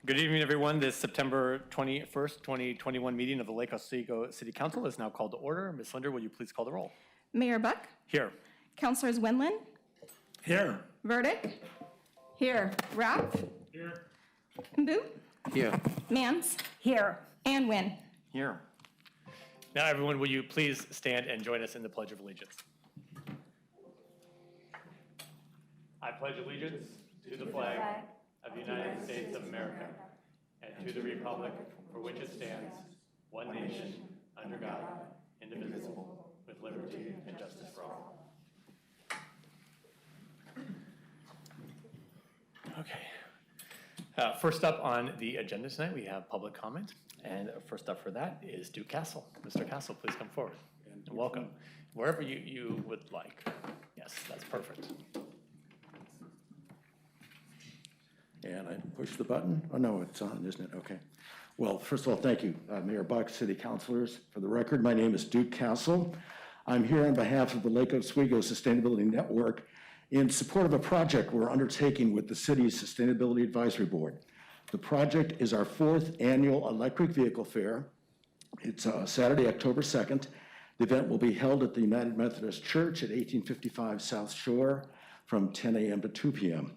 Good evening, everyone. This September 21st, 2021 meeting of the Lake Oswego City Council is now called to order. Ms. Linder, will you please call the roll? Mayor Buck? Here. Councilors Wendland? Here. Verdick? Here. Rapp? Here. Mbu? Here. Mans? Here. And Wynn? Here. Now, everyone, will you please stand and join us in the Pledge of Allegiance? I pledge allegiance to the flag of the United States of America and to the republic for which it stands, one nation, under God, indivisible, with liberty and justice for all. Okay. First up on the agenda tonight, we have public comment. And first up for that is Duke Castle. Mr. Castle, please come forward. And welcome. Wherever you would like. Yes, that's perfect. And I push the button? Oh, no, it's on, isn't it? Okay. Well, first of all, thank you, Mayor Buck, City Councilors. For the record, my name is Duke Castle. I'm here on behalf of the Lake Oswego Sustainability Network in support of a project we're undertaking with the city's Sustainability Advisory Board. The project is our 4th annual electric vehicle fair. It's Saturday, October 2nd. The event will be held at the United Methodist Church at 1855 South Shore from 10 a.m. to 2 p.m.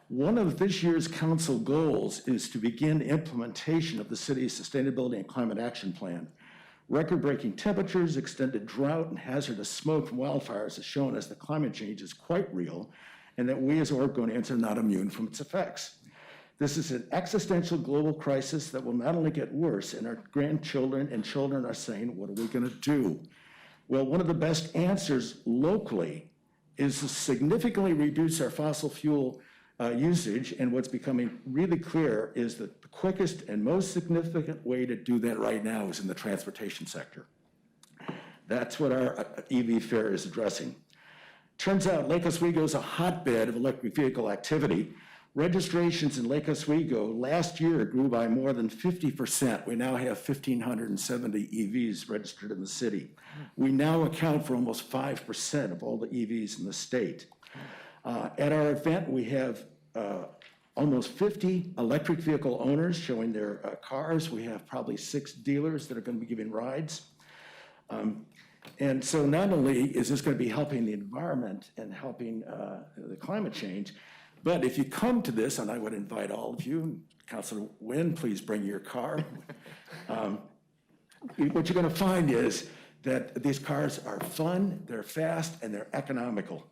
One of this year's council goals is to begin implementation of the city's Sustainability and Climate Action Plan. Record-breaking temperatures, extended drought, and hazardous smoke from wildfires has shown us that climate change is quite real and that we as Oregonians are not immune from its effects. This is an existential global crisis that will not only get worse, and our grandchildren and children are saying, what are we going to do? Well, one of the best answers locally is to significantly reduce our fossil fuel usage, and what's becoming really clear is that the quickest and most significant way to do that right now is in the transportation sector. That's what our EV fair is addressing. Turns out Lake Oswego is a hotbed of electric vehicle activity. Registrations in Lake Oswego last year grew by more than 50%. We now have 1,570 EVs registered in the city. We now account for almost 5% of all the EVs in the state. At our event, we have almost 50 electric vehicle owners showing their cars. We have probably 6 dealers that are going to be giving rides. And so not only is this going to be helping the environment and helping the climate change, but if you come to this, and I would invite all of you, Councilor Wynn, please bring your car. What you're going to find is that these cars are fun, they're fast, and they're economical.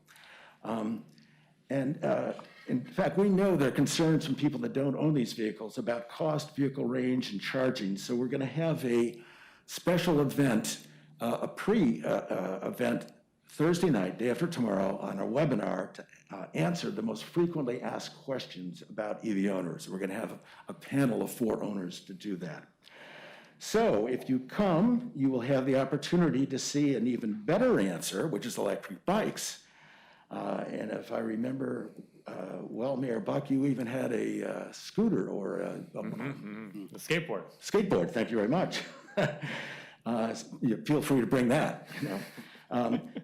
In fact, we know there are concerns from people that don't own these vehicles about cost, vehicle range, and charging. So we're going to have a special event, a pre-event Thursday night, day after tomorrow, on our webinar to answer the most frequently asked questions about EV owners. We're going to have a panel of 4 owners to do that. So if you come, you will have the opportunity to see an even better answer, which is electric bikes. And if I remember well, Mayor Buck, you even had a scooter or a skateboard. Skateboard, thank you very much. Feel free to bring that.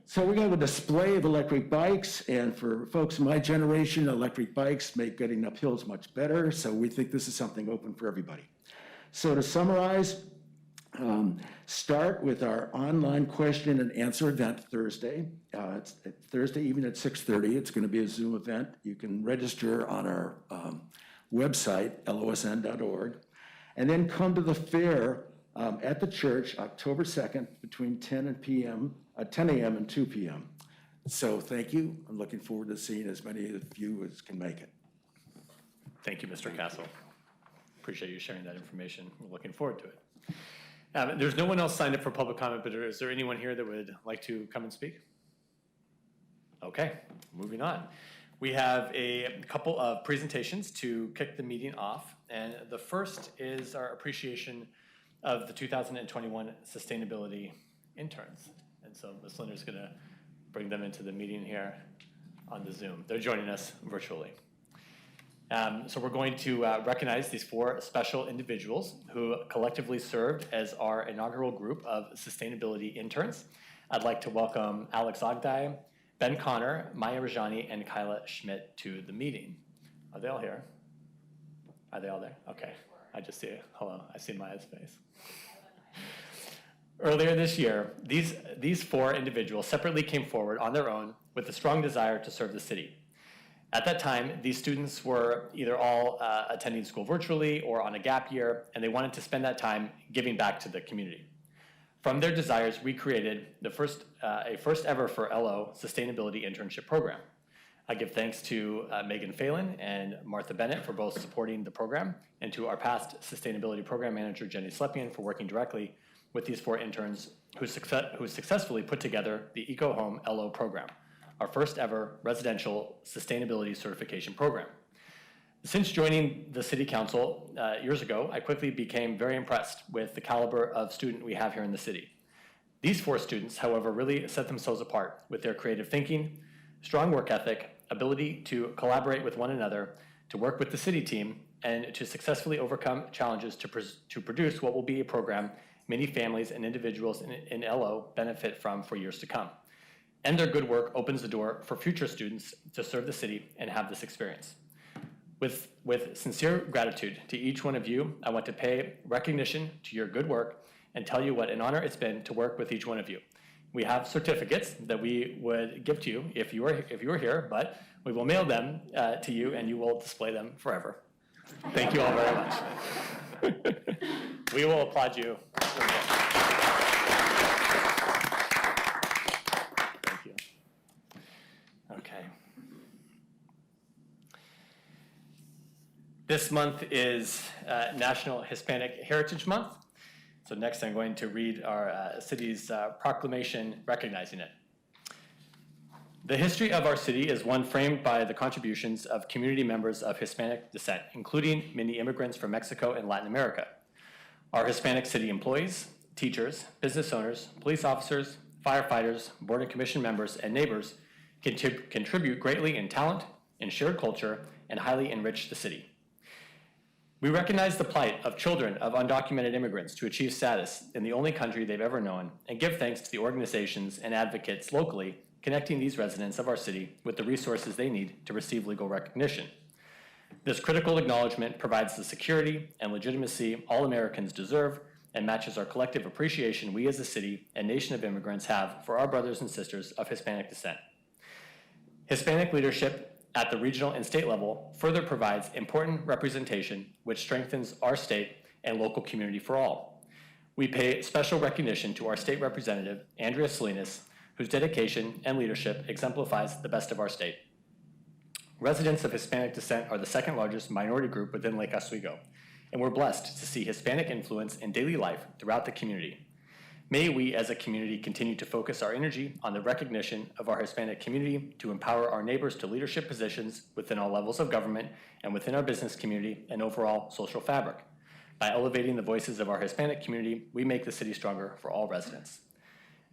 So we're going to have a display of electric bikes, and for folks in my generation, electric bikes make getting up hills much better, so we think this is something open for everybody. So to summarize, start with our online question and answer event Thursday. It's Thursday evening at 6:30. It's going to be a Zoom event. You can register on our website, losn.org, and then come to the fair at the church October 2nd between 10 a.m. and 2 p.m. So thank you. I'm looking forward to seeing as many of you as can make it. Thank you, Mr. Castle. Appreciate you sharing that information. We're looking forward to it. There's no one else signed up for public comment, but is there anyone here that would like to come and speak? Okay, moving on. We have a couple of presentations to kick the meeting off, and the first is our appreciation of the 2021 Sustainability Interns. And so Ms. Linder's going to bring them into the meeting here on the Zoom. They're joining us virtually. So we're going to recognize these 4 special individuals who collectively served as our inaugural group of sustainability interns. I'd like to welcome Alex Ogdai, Ben Connor, Maya Rajani, and Kyla Schmidt to the meeting. Are they all here? Are they all there? Okay. I just see it. Hello. I see Maya's face. Earlier this year, these four individuals separately came forward on their own with a strong desire to serve the city. At that time, these students were either all attending school virtually or on a gap year, and they wanted to spend that time giving back to the community. From their desires, we created a first ever for LO sustainability internship program. I give thanks to Megan Phelan and Martha Bennett for both supporting the program, and to our past sustainability program manager, Jenny Slepian, for working directly with these four interns who successfully put together the Eco Home LO program, our first ever residential sustainability certification program. Since joining the City Council years ago, I quickly became very impressed with the caliber of student we have here in the city. These four students, however, really set themselves apart with their creative thinking, strong work ethic, ability to collaborate with one another, to work with the city team, and to successfully overcome challenges to produce what will be a program many families and individuals in LO benefit from for years to come. And their good work opens the door for future students to serve the city and have this experience. With sincere gratitude to each one of you, I want to pay recognition to your good work and tell you what an honor it's been to work with each one of you. We have certificates that we would give to you if you were here, but we will mail them to you and you will display them forever. Thank you all very much. We will applaud you. Thank you. Okay. This month is National Hispanic Heritage Month. So next I'm going to read our city's proclamation recognizing it. The history of our city is one framed by the contributions of community members of Hispanic descent, including many immigrants from Mexico and Latin America. Our Hispanic city employees, teachers, business owners, police officers, firefighters, board and commission members, and neighbors contribute greatly in talent, in shared culture, and highly enrich the city. We recognize the plight of children of undocumented immigrants to achieve status in the only country they've ever known, and give thanks to the organizations and advocates locally connecting these residents of our city with the resources they need to receive legal recognition. This critical acknowledgement provides the security and legitimacy all Americans deserve and matches our collective appreciation we as a city and nation of immigrants have for our brothers and sisters of Hispanic descent. Hispanic leadership at the regional and state level further provides important representation which strengthens our state and local community for all. We pay special recognition to our state representative, Andrea Salinas, whose dedication and leadership exemplifies the best of our state. Residents of Hispanic descent are the second largest minority group within Lake Oswego, and we're blessed to see Hispanic influence in daily life throughout the community. May we as a community continue to focus our energy on the recognition of our Hispanic community to empower our neighbors to leadership positions within all levels of government and within our business community and overall social fabric. By elevating the voices of our Hispanic community, we make the city stronger for all residents.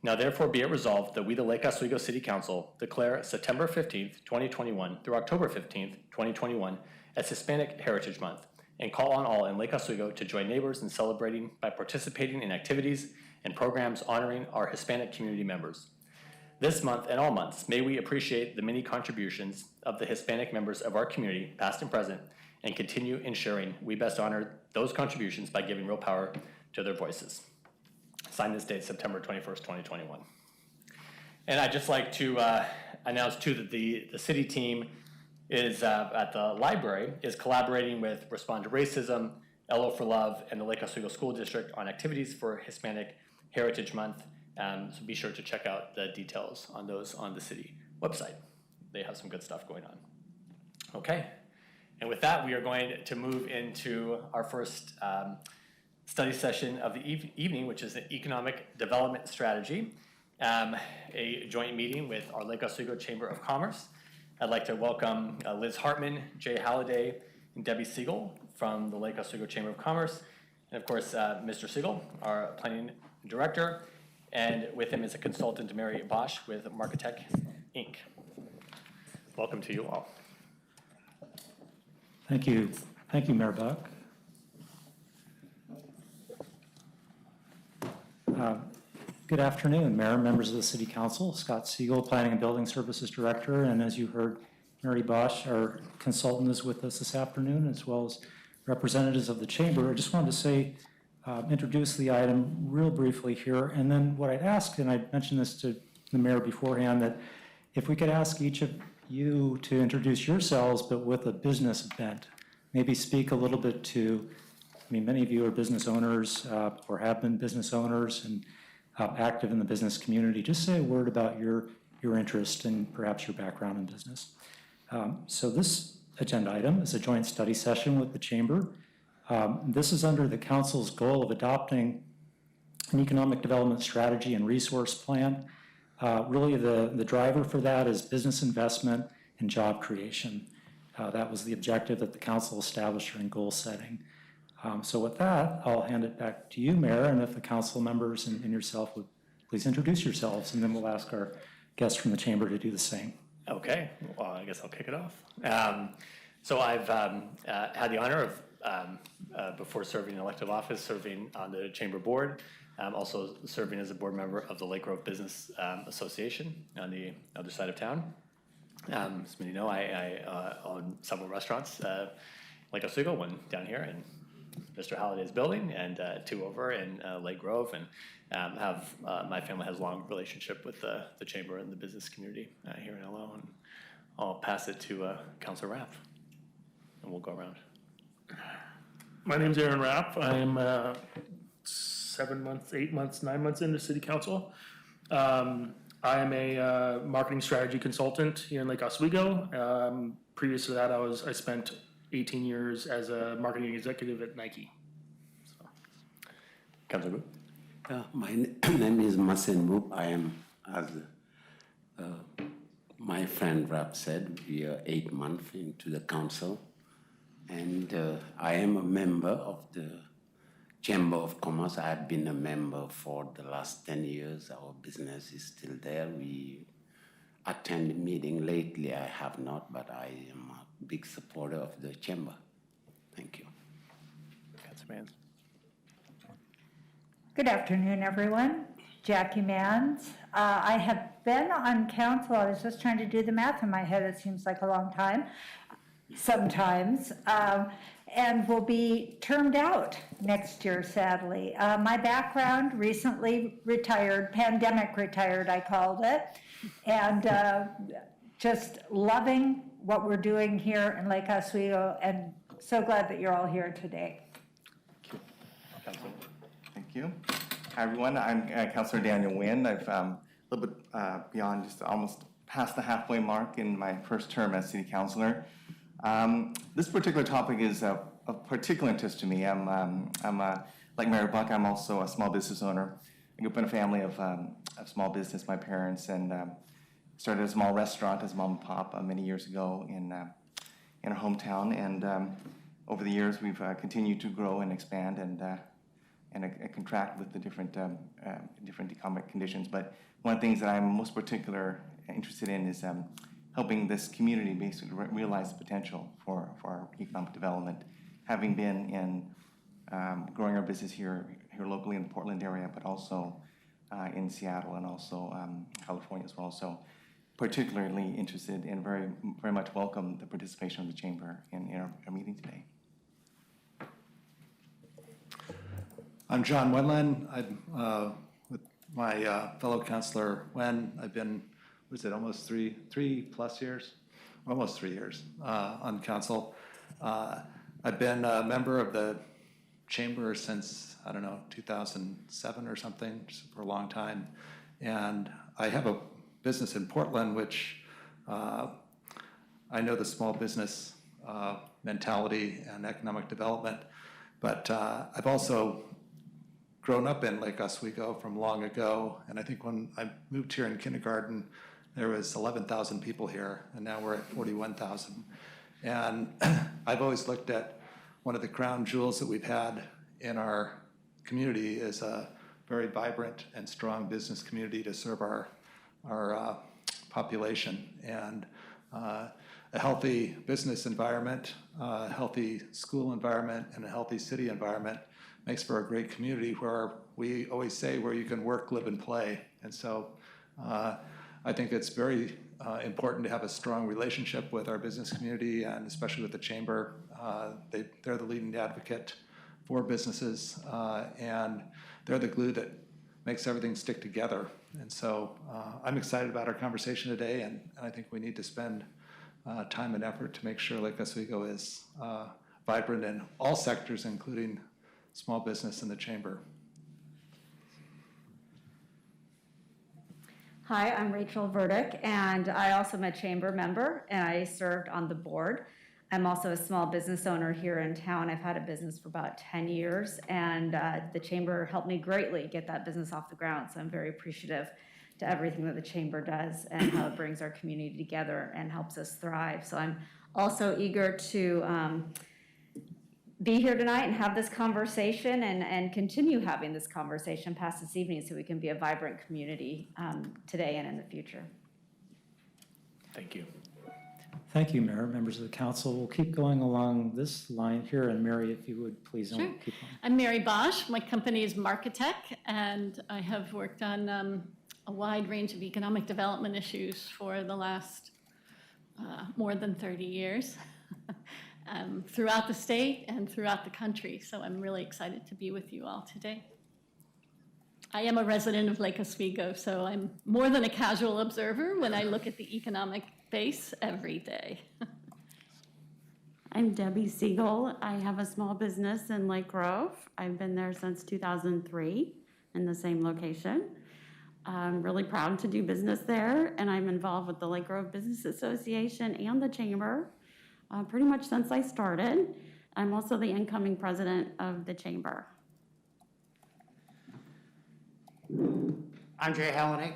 Now therefore be it resolved that we, the Lake Oswego City Council, declare September 15th, 2021 through October 15th, 2021 as Hispanic Heritage Month, and call on all in Lake Oswego to join neighbors in celebrating by participating in activities and programs honoring our Hispanic community members. This month and all months, may we appreciate the many contributions of the Hispanic members of our community, past and present, and continue ensuring we best honor those contributions by giving real power to their voices. Signed this date, September 21st, 2021. And I'd just like to announce too that the city team is at the library is collaborating with Respond to Racism, LO for Love, and the Lake Oswego School District on activities for Hispanic Heritage Month. So be sure to check out the details on those on the city website. They have some good stuff going on. Okay, and with that, we are going to move into our first study session of the evening, which is an economic development strategy, a joint meeting with our Lake Oswego Chamber of Commerce. I'd like to welcome Liz Hartman, Jay Halliday, and Debbie Siegel from the Lake Oswego Chamber of Commerce, and of course, Mr. Siegel, our planning director, and with him is a consultant, Mary Bosch, with MHCAC, Inc. Welcome to you all. Thank you. Thank you, Mayor Buck. Good afternoon, Mayor, members of the City Council. Scott Siegel, Planning and Building Services Director, and as you heard, Mary Bosch, our consultant, is with us this afternoon, as well as representatives of the chamber. I just wanted to say, introduce the item real briefly here. And then what I'd ask, and I mentioned this to the mayor beforehand, that if we could ask each of you to introduce yourselves, but with a business bent. Maybe speak a little bit to, many of you are business owners or have been business owners and active in the business community. Just say a word about your interest and perhaps your background in business. So this agenda item is a joint study session with the chamber. This is under the council's goal of adopting an economic development strategy and resource plan. Really the driver for that is business investment and job creation. That was the objective that the council established during goal setting. So with that, I'll hand it back to you, Mayor, and if the council members and yourself would please introduce yourselves, and then we'll ask our guests from the chamber to do the same. Okay, well, I guess I'll kick it off. So I've had the honor of, before serving in elective office, serving on the chamber board, also serving as a board member of the Lake Grove Business Association on the other side of town. As many know, I own several restaurants, like Oswego, one down here in Mr. Halliday's building, and two over in Lake Grove, and my family has a long relationship with the chamber and the business community here in LO, and I'll pass it to Councilor Rapp, and we'll go around. My name's Aaron Rapp. I am 7 months, 8 months, 9 months into city council. I am a marketing strategy consultant here in Lake Oswego. Previous to that, I spent 18 years as a marketing executive at Nike. So. Councilor Boop. My name is Masen Boop. I am, as my friend Rap said, we are 8 months into the council. And I am a member of the Chamber of Commerce. I have been a member for the last 10 years. Our business is still there. We attend meeting lately. I have not, but I am a big supporter of the chamber. Thank you. Councilor Mans. Good afternoon, everyone. Jackie Mans. I have been on council. I was just trying to do the math in my head. It seems like a long time, sometimes. And will be termed out next year, sadly. My background, recently retired, pandemic retired, I called it. And just loving what we're doing here in Lake Oswego, and so glad that you're all here today. Thank you. Hi, everyone. I'm Councilor Daniel Nguyen. I've a little bit beyond, just almost past the halfway mark in my first term as city councilor. This particular topic is of particular interest to me. Like Mayor Buck, I'm also a small business owner. I grew up in a family of small business, my parents, and started a small restaurant as mom and pop many years ago in our hometown. And over the years, we've continued to grow and expand and contract with the different economic conditions. But one of the things that I'm most particular interested in is helping this community basically realize the potential for our economic development. Having been in growing our business here locally in the Portland area, but also in Seattle and also California as well. So particularly interested and very, very much welcome the participation of the chamber in our meeting today. I'm John Wenland. I'm with my fellow councilor Wen. I've been, almost three plus years? Almost 3 years on council. I've been a member of the chamber since, 2007 or something, just for a long time. And I have a business in Portland, which I know the small business mentality and economic development, but I've also grown up in Lake Oswego from long ago, and I think when I moved here in kindergarten, there was 11,000 people here, and now we're at 41,000. And I've always looked at one of the crown jewels that we've had in our community is a very vibrant and strong business community to serve our population. And a healthy business environment, a healthy school environment, and a healthy city environment makes for a great community where we always say where you can work, live, and play. And so I think it's very important to have a strong relationship with our business community and especially with the chamber. They're the leading advocate for businesses, and they're the glue that makes everything stick together. And so I'm excited about our conversation today, and I think we need to spend time and effort to make sure Lake Oswego is vibrant in all sectors, including small business and the chamber. Hi, I'm Rachel Verdick, and I also am a chamber member, and I served on the board. I'm also a small business owner here in town. I've had a business for about 10 years, and the chamber helped me greatly get that business off the ground, so I'm very appreciative to everything that the chamber does and how it brings our community together and helps us thrive. So I'm also eager to be here tonight and have this conversation and continue having this conversation past this evening so we can be a vibrant community today and in the future. Thank you. Thank you, Mayor, members of the council. We'll keep going along this line here, and Mary, if you would please. Sure. Keep on. I'm Mary Bosch. My company is Markatech, and I have worked on a wide range of economic development issues for the last more than 30 years throughout the state and throughout the country. So I'm really excited to be with you all today. I am a resident of Lake Oswego, so I'm more than a casual observer when I look at the economic base every day. I'm Debbie Siegel. I have a small business in Lake Grove. I've been there since 2003 in the same location. I'm really proud to do business there, and I'm involved with the Lake Grove Business Association and the Chamber pretty much since I started. I'm also the incoming president of the Chamber. I'm Jay Hellenick.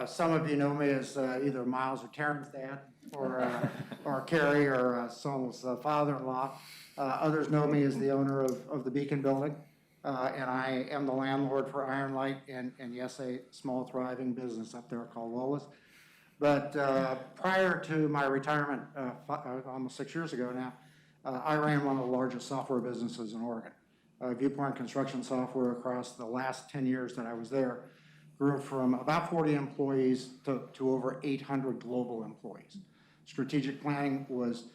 Some of you know me as either Miles or Terrence's dad, or Carrie or Sonal's father-in-law. Others know me as the owner of the Beacon Building, and I am the landlord for Iron Light and yes, a small thriving business up there called Lola's. But prior to my retirement, almost 6 years ago now, I ran one of the largest software businesses in Oregon. Viewpoint Construction Software across the last 10 years that I was there grew from about 40 employees to over 800 global employees. Strategic planning was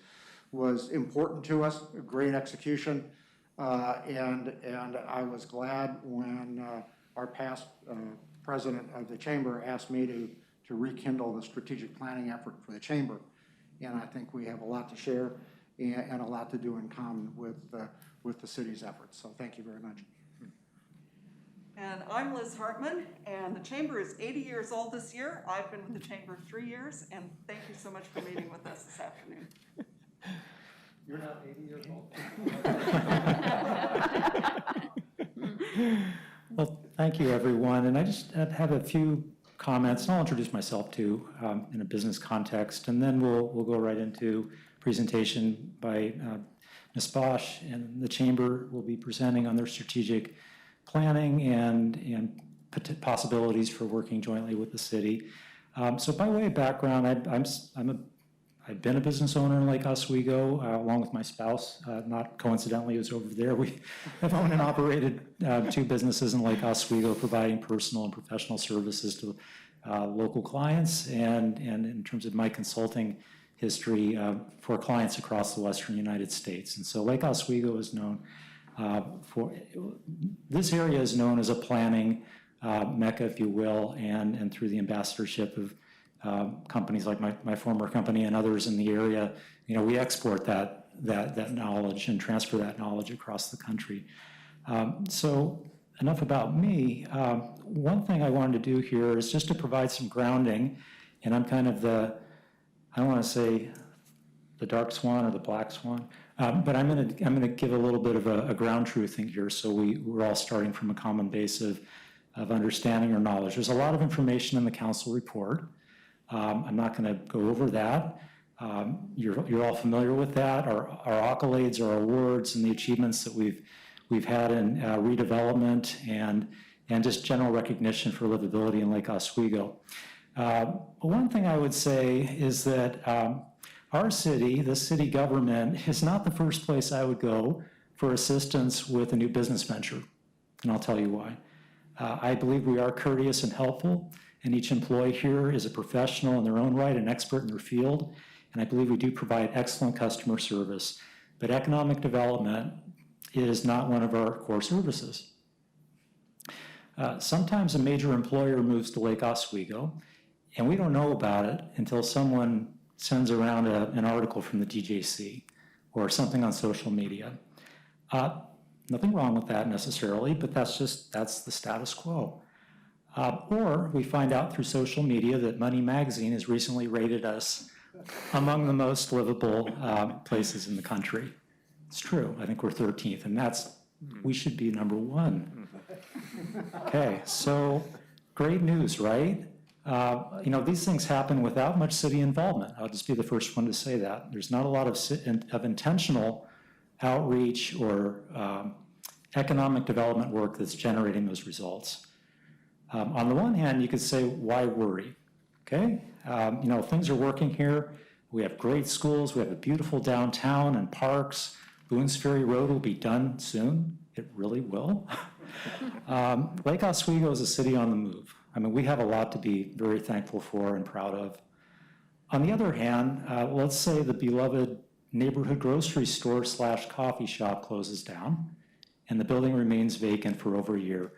important to us, great execution, and I was glad when our past president of the chamber asked me to rekindle the strategic planning effort for the chamber. And I think we have a lot to share and a lot to do in common with the city's efforts. So thank you very much. And I'm Liz Hartman, and the Chamber is 80 years old this year. I've been with the Chamber 3 years, and thank you so much for meeting with us this afternoon. You're not 80 years old. Well, thank you, everyone. And I just have a few comments, and I'll introduce myself too in a business context, and then we'll go right into presentation by Ms. Bosch, and the Chamber will be presenting on their strategic planning and possibilities for working jointly with the city. So by way of background, I've been a business owner in Lake Oswego along with my spouse. Not coincidentally, it was over there. We have owned and operated 2 businesses in Lake Oswego, providing personal and professional services to local clients, and in terms of my consulting history for clients across the Western United States. And so Lake Oswego is known this area is known as a planning mecca, if you will, and through the ambassadorship of companies like my former company and others in the area, we export that knowledge and transfer that knowledge across the country. So enough about me. One thing I wanted to do here is just to provide some grounding, and I'm kind of I don't want to say the dark swan or the black swan, but I'm going to give a little bit of a ground truthing here, so we're all starting from a common base of understanding or knowledge. There's a lot of information in the council report. I'm not going to go over that. You're all familiar with that. Our accolades, our awards, and the achievements that we've had in redevelopment and just general recognition for livability in Lake Oswego. One thing I would say is that our city, the city government, is not the first place I would go for assistance with a new business venture, and I'll tell you why. I believe we are courteous and helpful, and each employee here is a professional in their own right, an expert in their field, and I believe we do provide excellent customer service. but economic development is not one of our core services. Sometimes a major employer moves to Lake Oswego, and we don't know about it until someone sends around an article from the DJC or something on social media. Nothing wrong with that necessarily, but that's the status quo. Or we find out through social media that Money Magazine has recently rated us among the most livable places in the country. It's true. I think we're 13th, and we should be number 1. Okay, so great news, right? These things happen without much city involvement. I'll just be the first one to say that. There's not a lot of intentional outreach or economic development work that's generating those results. On the one hand, you could say, why worry? Okay, things are working here. We have great schools. We have a beautiful downtown and parks. Boone's Ferry Road will be done soon. It really will. Lake Oswego is a city on the move. I mean, we have a lot to be very thankful for and proud of. On the other hand, let's say the beloved neighborhood grocery store / coffee shop closes down and the building remains vacant for over a year.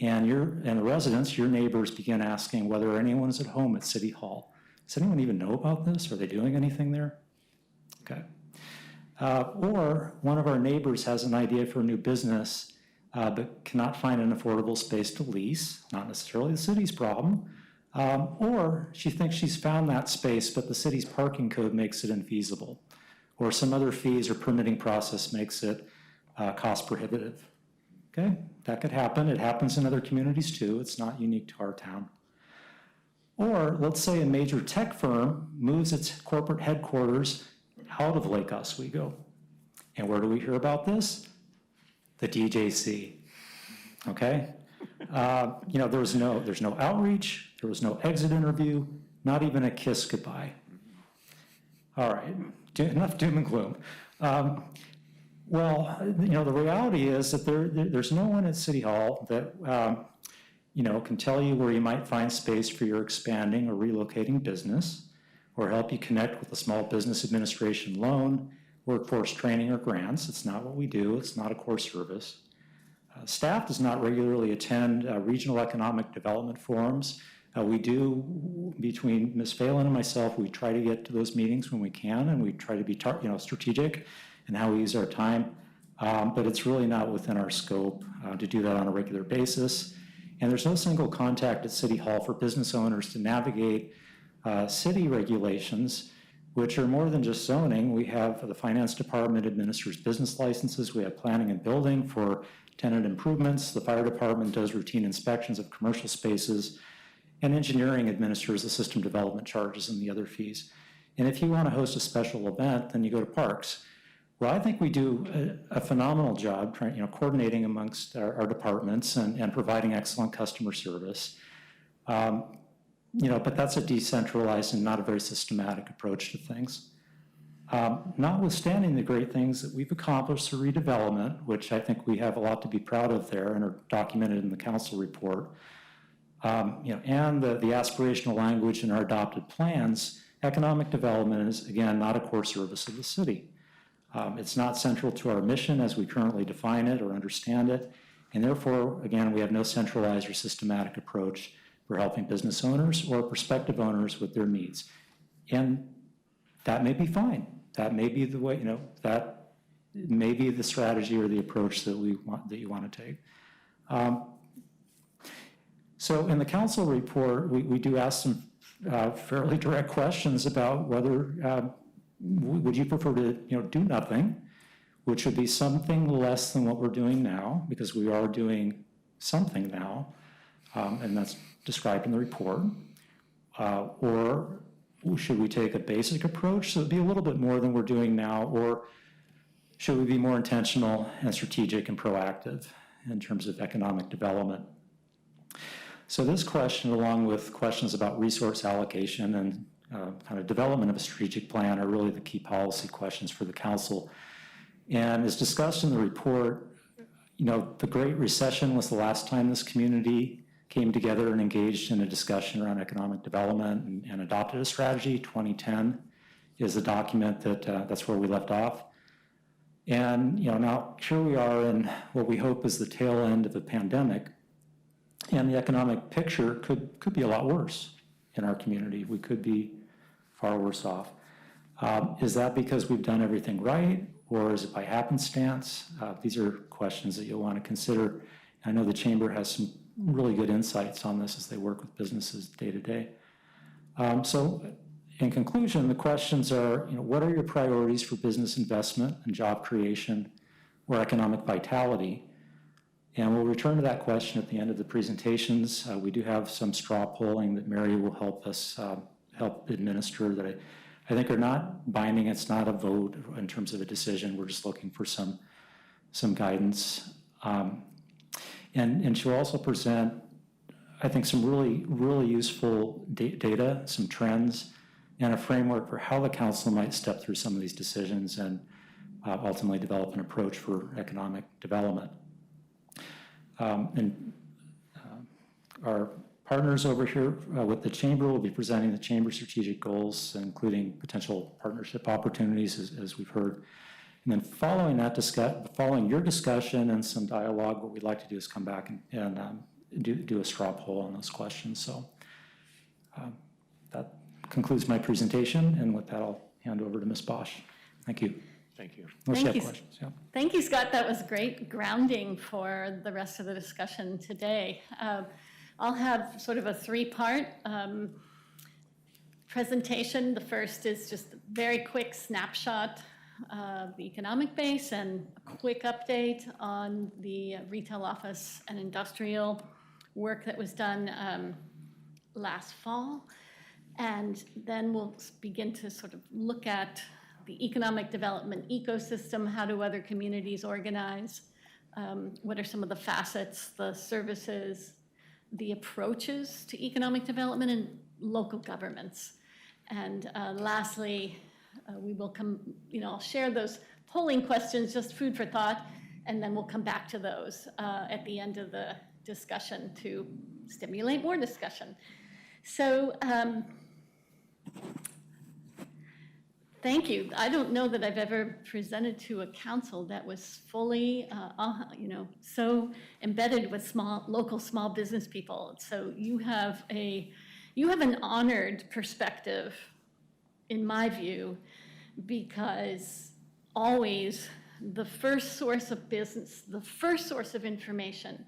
And the residents, your neighbors, begin asking whether anyone's at home at City Hall. Does anyone even know about this? Are they doing anything there? Okay. Or one of our neighbors has an idea for a new business, but cannot find an affordable space to lease, not necessarily the city's problem. Or she thinks she's found that space, but the city's parking code makes it infeasible. Or some other fees or permitting process makes it cost prohibitive. Okay, that could happen. It happens in other communities too. It's not unique to our town. Or let's say a major tech firm moves its corporate headquarters out of Lake Oswego. And where do we hear about this? The DJC. Okay? There's no outreach. There was no exit interview. Not even a kiss goodbye. All right, enough doom and gloom. The reality is that there's no one at City Hall that can tell you where you might find space for your expanding or relocating business, or help you connect with a small business administration loan, workforce training, or grants. It's not what we do. It's not a core service. Staff does not regularly attend regional economic development forums. We do, between Ms. Phelan and myself, we try to get to those meetings when we can, and we try to be strategic in how we use our time, but it's really not within our scope to do that on a regular basis. And there's no single contact at City Hall for business owners to navigate city regulations, which are more than just zoning. We have the finance department administers business licenses. We have planning and building for tenant improvements. The fire department does routine inspections of commercial spaces, and engineering administers the system development charges and the other fees. And if you want to host a special event, then you go to parks. Well, I think we do a phenomenal job coordinating amongst our departments and providing excellent customer service. But that's a decentralized and not a very systematic approach to things. Notwithstanding the great things that we've accomplished through redevelopment, which I think we have a lot to be proud of there and are documented in the council report, and the aspirational language in our adopted plans, economic development is, again, not a core service of the city. It's not central to our mission as we currently define it or understand it, and therefore, again, we have no centralized or systematic approach for helping business owners or prospective owners with their needs. And that may be fine. That may be the way, that may be the strategy or the approach that you want to take. So in the council report, we do ask some fairly direct questions about whether would you prefer to do nothing, which would be something less than what we're doing now, because we are doing something now, and that's described in the report, or should we take a basic approach, so it'd be a little bit more than we're doing now, or should we be more intentional and strategic and proactive in terms of economic development? So this question, along with questions about resource allocation and kind of development of a strategic plan, are really the key policy questions for the council. And as discussed in the report, the Great Recession was the last time this community came together and engaged in a discussion around economic development and adopted a strategy. 2010 is the document that's where we left off. And, now here we are in what we hope is the tail end of a pandemic, and the economic picture could be a lot worse in our community. We could be far worse off. Is that because we've done everything right, or is it by happenstance? These are questions that you'll want to consider. I know the Chamber has some really good insights on this as they work with businesses day to day. So in conclusion, the questions are, what are your priorities for business investment and job creation or economic vitality? And we'll return to that question at the end of the presentations. We do have some straw polling that Mary will help us help administer that I think are not binding. It's not a vote in terms of a decision. We're just looking for some guidance. And she'll also present, I think, some really useful data, some trends, and a framework for how the council might step through some of these decisions and ultimately develop an approach for economic development. Our partners over here with the Chamber will be presenting the Chamber strategic goals, including potential partnership opportunities, as we've heard. And then following your discussion and some dialogue, what we'd like to do is come back and do a straw poll on those questions. So that concludes my presentation, and with that, I'll hand over to Ms. Bosch. Thank you. Thank you. Unless you Thank have you. questions. Yeah. Thank you, Scott. That was great grounding for the rest of the discussion today. I'll have sort of a three-part presentation. The first is just a very quick snapshot of the economic base and a quick update on the retail, office, and industrial work that was done last fall. And then we'll begin to sort of look at the economic development ecosystem. How do other communities organize? What are some of the facets, the services, the approaches to economic development in local governments? And lastly, we will I'll share those polling questions, just food for thought, and then we'll come back to those at the end of the discussion to stimulate more discussion. So, thank you. I don't know that I've ever presented to a council that was fully, so embedded with local small business people. So you have an honored perspective, in my view, because always the first source of business, the first source of information,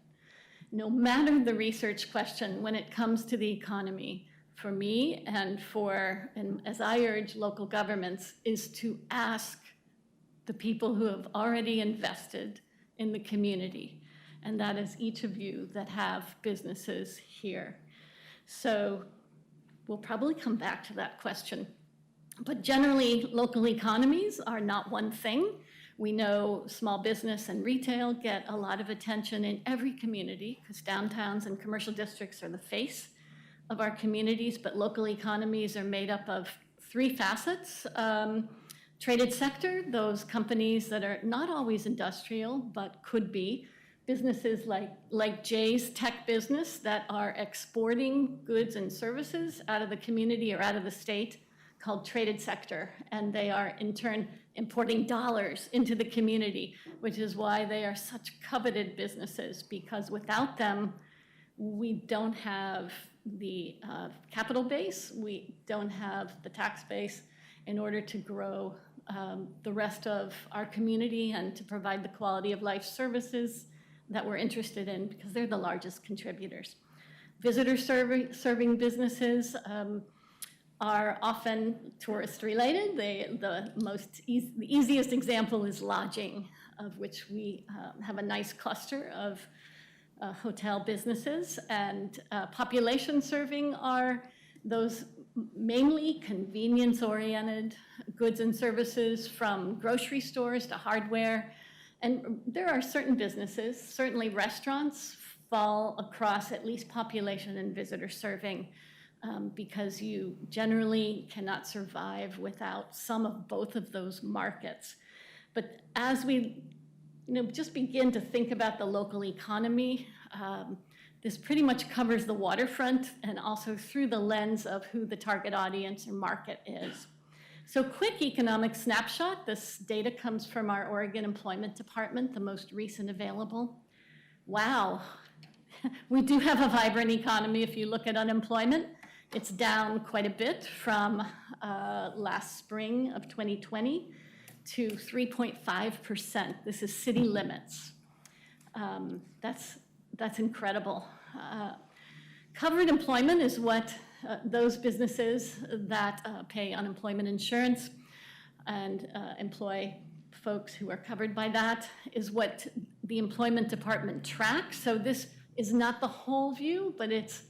no matter the research question when it comes to the economy, for me and as I urge local governments, is to ask the people who have already invested in the community. And that is each of you that have businesses here. So we'll probably come back to that question. But generally, local economies are not one thing. We know small business and retail get a lot of attention in every community because downtowns and commercial districts are the face of our communities, but local economies are made up of three facets. Traded sector, those companies that are not always industrial, but could be. Businesses like Jay's tech business that are exporting goods and services out of the community or out of the state, called traded sector. And they are in turn importing dollars into the community, which is why they are such coveted businesses, because without them, we don't have the capital base, we don't have the tax base in order to grow the rest of our community and to provide the quality of life services that we're interested in, because they're the largest contributors. Visitor serving businesses are often tourist related. The easiest example is lodging, of which we have a nice cluster of hotel businesses, and population serving are those mainly convenience-oriented goods and services, from grocery stores to hardware. And there are certain businesses, certainly restaurants, fall across at least population and visitor serving, because you generally cannot survive without some of both of those markets. But as we just begin to think about the local economy, this pretty much covers the waterfront and also through the lens of who the target audience or market is. So quick economic snapshot. This data comes from our Oregon Employment Department, the most recent available. Wow, we do have a vibrant economy. If you look at unemployment, it's down quite a bit from last spring of 2020 to 3.5%. This is city limits. That's incredible. Covered employment is what those businesses that pay unemployment insurance and employ folks who are covered by that is what the Employment Department tracks. So this is not the whole view, but it's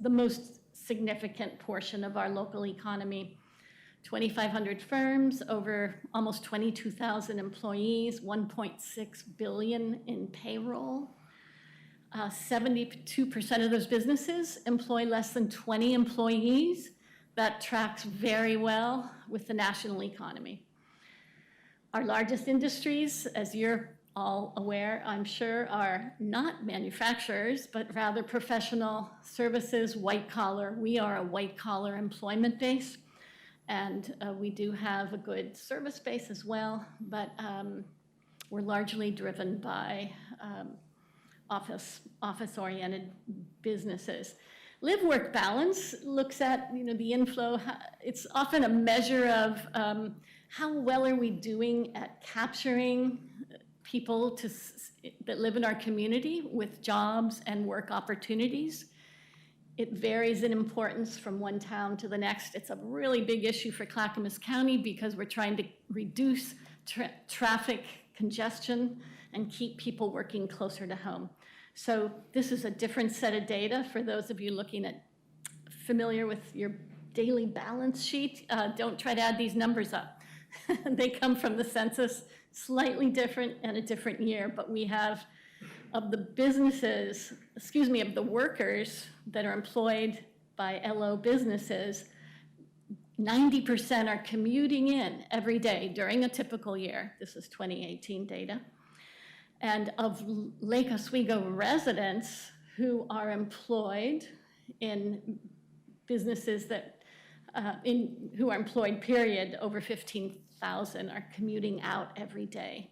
the most significant portion of our local economy. 2,500 firms, over almost 22,000 employees, 1.6 billion in payroll. 72% of those businesses employ less than 20 employees. That tracks very well with the national economy. Our largest industries, as you're all aware, I'm sure, are not manufacturers, but rather professional services, white collar. We are a white collar employment base, and we do have a good service base as well, but we're largely driven by office-oriented businesses. Live-work balance looks at the inflow. It's often a measure of how well are we doing at capturing people that live in our community with jobs and work opportunities. It varies in importance from one town to the next. It's a really big issue for Clackamas County because we're trying to reduce traffic congestion and keep people working closer to home. So this is a different set of data for those of you familiar with your daily balance sheet. Don't try to add these numbers up. They come from the census, slightly different and a different year, but we have of the workers that are employed by LO businesses, 90% are commuting in every day during a typical year. This is 2018 data. And of Lake Oswego residents who are employed in businesses who are employed, period, over 15,000 are commuting out every day.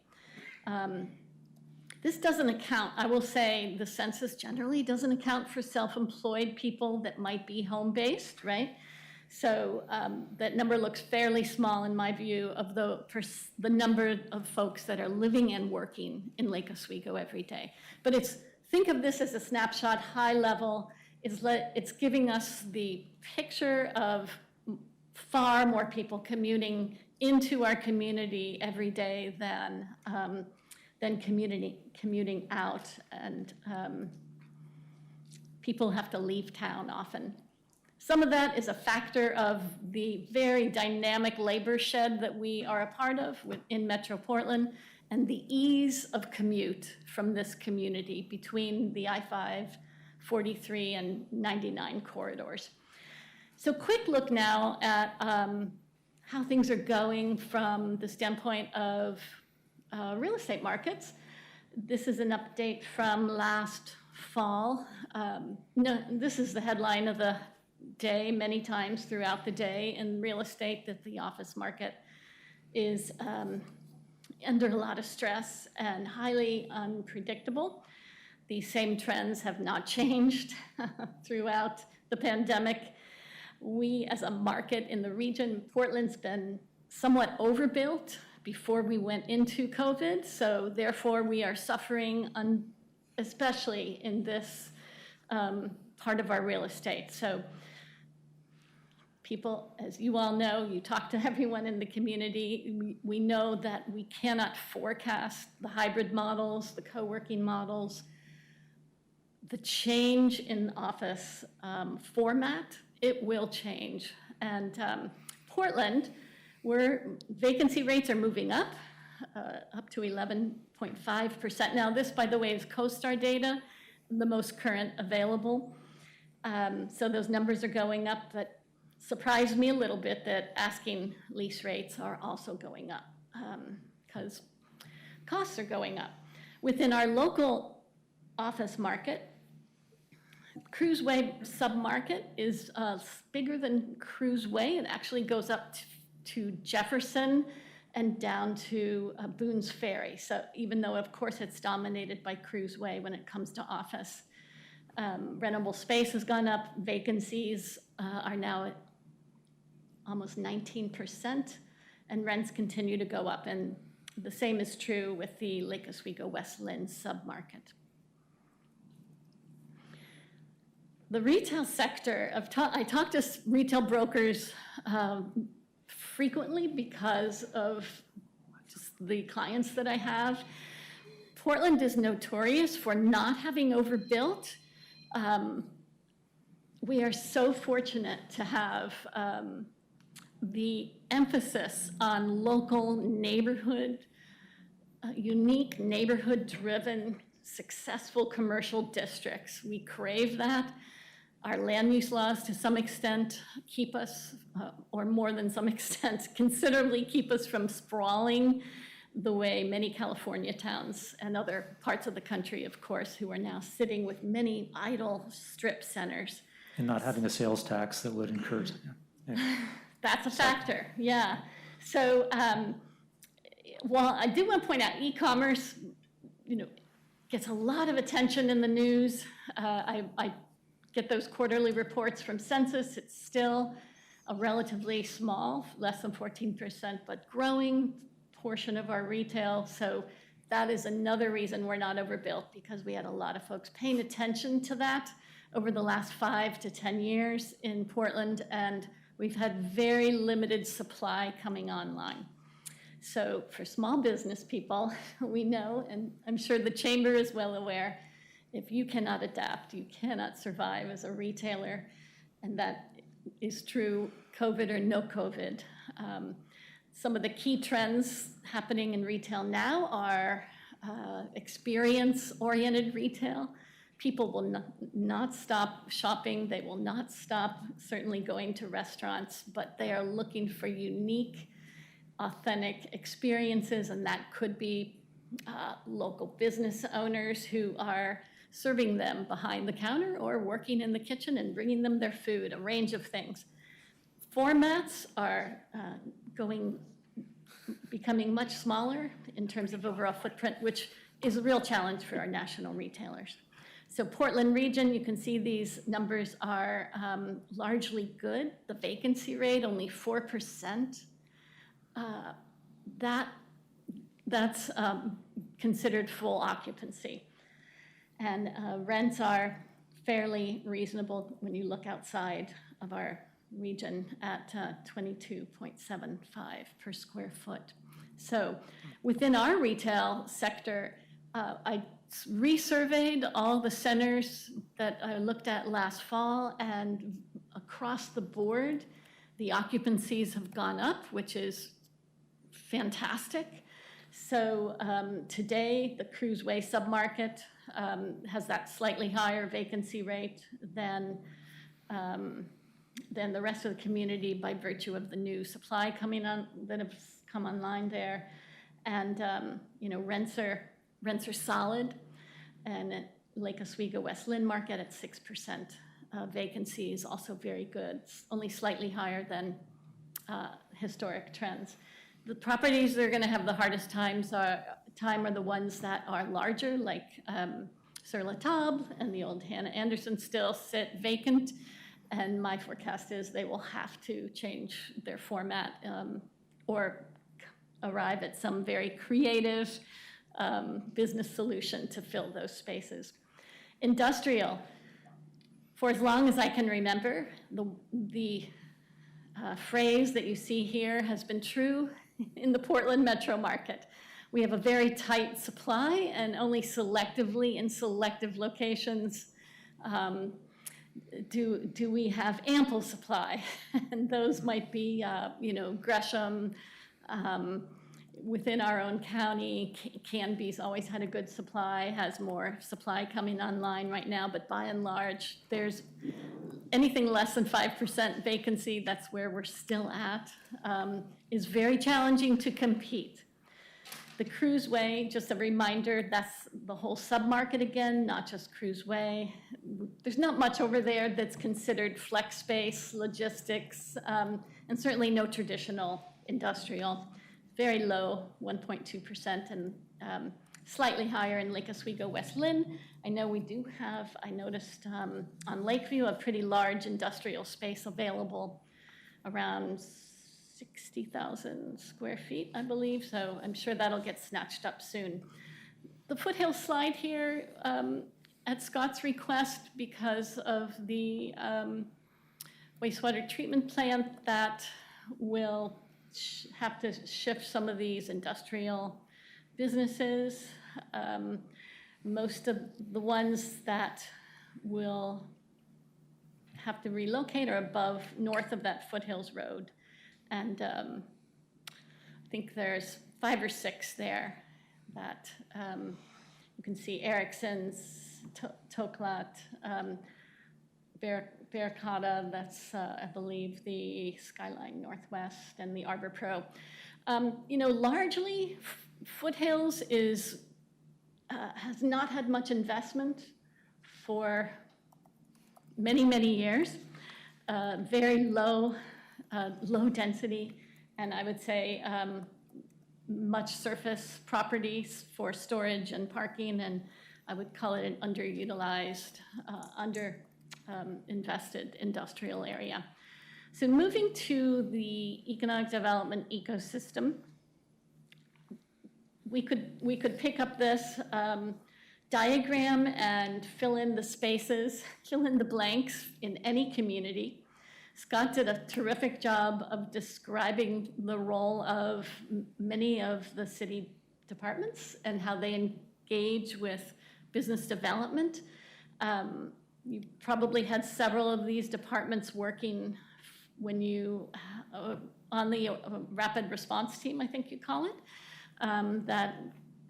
This doesn't account, I will say the census generally doesn't account for self-employed people that might be home-based, right? So that number looks fairly small in my view of the number of folks that are living and working in Lake Oswego every day. But think of this as a snapshot, high level. It's giving us the picture of far more people commuting into our community every day than commuting out, and people have to leave town often. Some of that is a factor of the very dynamic labor shed that we are a part of in Metro Portland, and the ease of commute from this community between the I-5, 43, and 99 corridors. So quick look now at how things are going from the standpoint of real estate markets. This is an update from last fall. This is the headline of the day many times throughout the day in real estate, that the office market is under a lot of stress and highly unpredictable. These same trends have not changed throughout the pandemic. We, as a market in the region, Portland's been somewhat overbuilt before we went into COVID, so therefore we are suffering, especially in this part of our real estate. So people, as you all know, you talk to everyone in the community, we know that we cannot forecast the hybrid models, the co-working models, the change in office format. It will change. And Portland, where vacancy rates are moving up to 11.5%. Now this, by the way, is CoStar data, the most current available. So those numbers are going up. That surprised me a little bit, that asking lease rates are also going up because costs are going up. Within our local office market, Cruiseway submarket is bigger than Cruiseway. It actually goes up to Jefferson and down to Boone's Ferry. So even though, of course, it's dominated by Cruiseway when it comes to office. Rentable space has gone up. Vacancies are now at almost 19%, and rents continue to go up. And the same is true with the Lake Oswego West Lynn submarket. The retail sector, I talk to retail brokers frequently because of just the clients that I have. Portland is notorious for not having overbuilt. We are so fortunate to have the emphasis on local neighborhood, unique neighborhood-driven, successful commercial districts. We crave that. Our land use laws, to some extent, keep us, or more than some extent, considerably keep us from sprawling the way many California towns and other parts of the country, of course, who are now sitting with many idle strip centers. And not having a sales tax that would encourage. Yeah. That's a factor, yeah. So while I do want to point out e-commerce, gets a lot of attention in the news. I get those quarterly reports from Census. It's still a relatively small, less than 14%, but growing portion of our retail. So that is another reason we're not overbuilt, because we had a lot of folks paying attention to that over the last 5 to 10 years in Portland, and we've had very limited supply coming online. So for small business people, we know, and I'm sure the chamber is well aware, if you cannot adapt, you cannot survive as a retailer, and that is true COVID or no COVID. Some of the key trends happening in retail now are experience-oriented retail. People will not stop shopping. They will not stop certainly going to restaurants, but they are looking for unique, authentic experiences, and that could be local business owners who are serving them behind the counter or working in the kitchen and bringing them their food, a range of things. Formats are becoming much smaller in terms of overall footprint, which is a real challenge for our national retailers. So Portland region, you can see these numbers are largely good. The vacancy rate, only 4%. That's considered full occupancy. And rents are fairly reasonable when you look outside of our region at $22.75 per square foot. So within our retail sector, I resurveyed all the centers that I looked at last fall, and across the board, the occupancies have gone up, which is fantastic. So today, the Cruiseway submarket has that slightly higher vacancy rate than the rest of the community by virtue of the new supply coming on that have come online there. And rents are solid, and at Lake Oswego West Lynn market at 6%. Vacancy is also very good, it's only slightly higher than historic trends. The properties that are going to have the hardest time are the ones that are larger, like Sur La Table and the old Hannah Anderson still sit vacant, and my forecast is they will have to change their format or arrive at some very creative business solution to fill those spaces. Industrial, for as long as I can remember, the phrase that you see here has been true in the Portland metro market. We have a very tight supply, and only selectively in selective locations do we have ample supply. And those might be, Gresham, within our own county. Canby's always had a good supply, has more supply coming online right now, but by and large, there's anything less than 5% vacancy, that's where we're still at, is very challenging to compete. The Cruiseway, just a reminder, that's the whole submarket again, not just Cruiseway. There's not much over there that's considered flex space, logistics, and certainly no traditional industrial, very low, 1.2%, and slightly higher in Lake Oswego, West Lynn. I know we do have, I noticed on Lakeview, a pretty large industrial space available, around 60,000 square feet, I believe, so I'm sure that'll get snatched up soon. The foothill slide here, at Scott's request, because of the wastewater treatment plant that will have to shift some of these industrial businesses. Most of the ones that will have to relocate are north of that Foothills Road. And I think there's 5 or 6 there that you can see: Erickson's, Toklat, Barricada, that's I believe the Skyline Northwest, and the Arbor Pro. Largely Foothills has not had much investment for many, many years. Very low density, and I would say much surface properties for storage and parking, and I would call it an underutilized, invested industrial area. So moving to the economic development ecosystem, we could pick up this diagram and fill in the spaces, fill in the blanks in any community. Scott did a terrific job of describing the role of many of the city departments and how they engage with business development. You probably had several of these departments working when you, on the rapid response team, I think you call it, that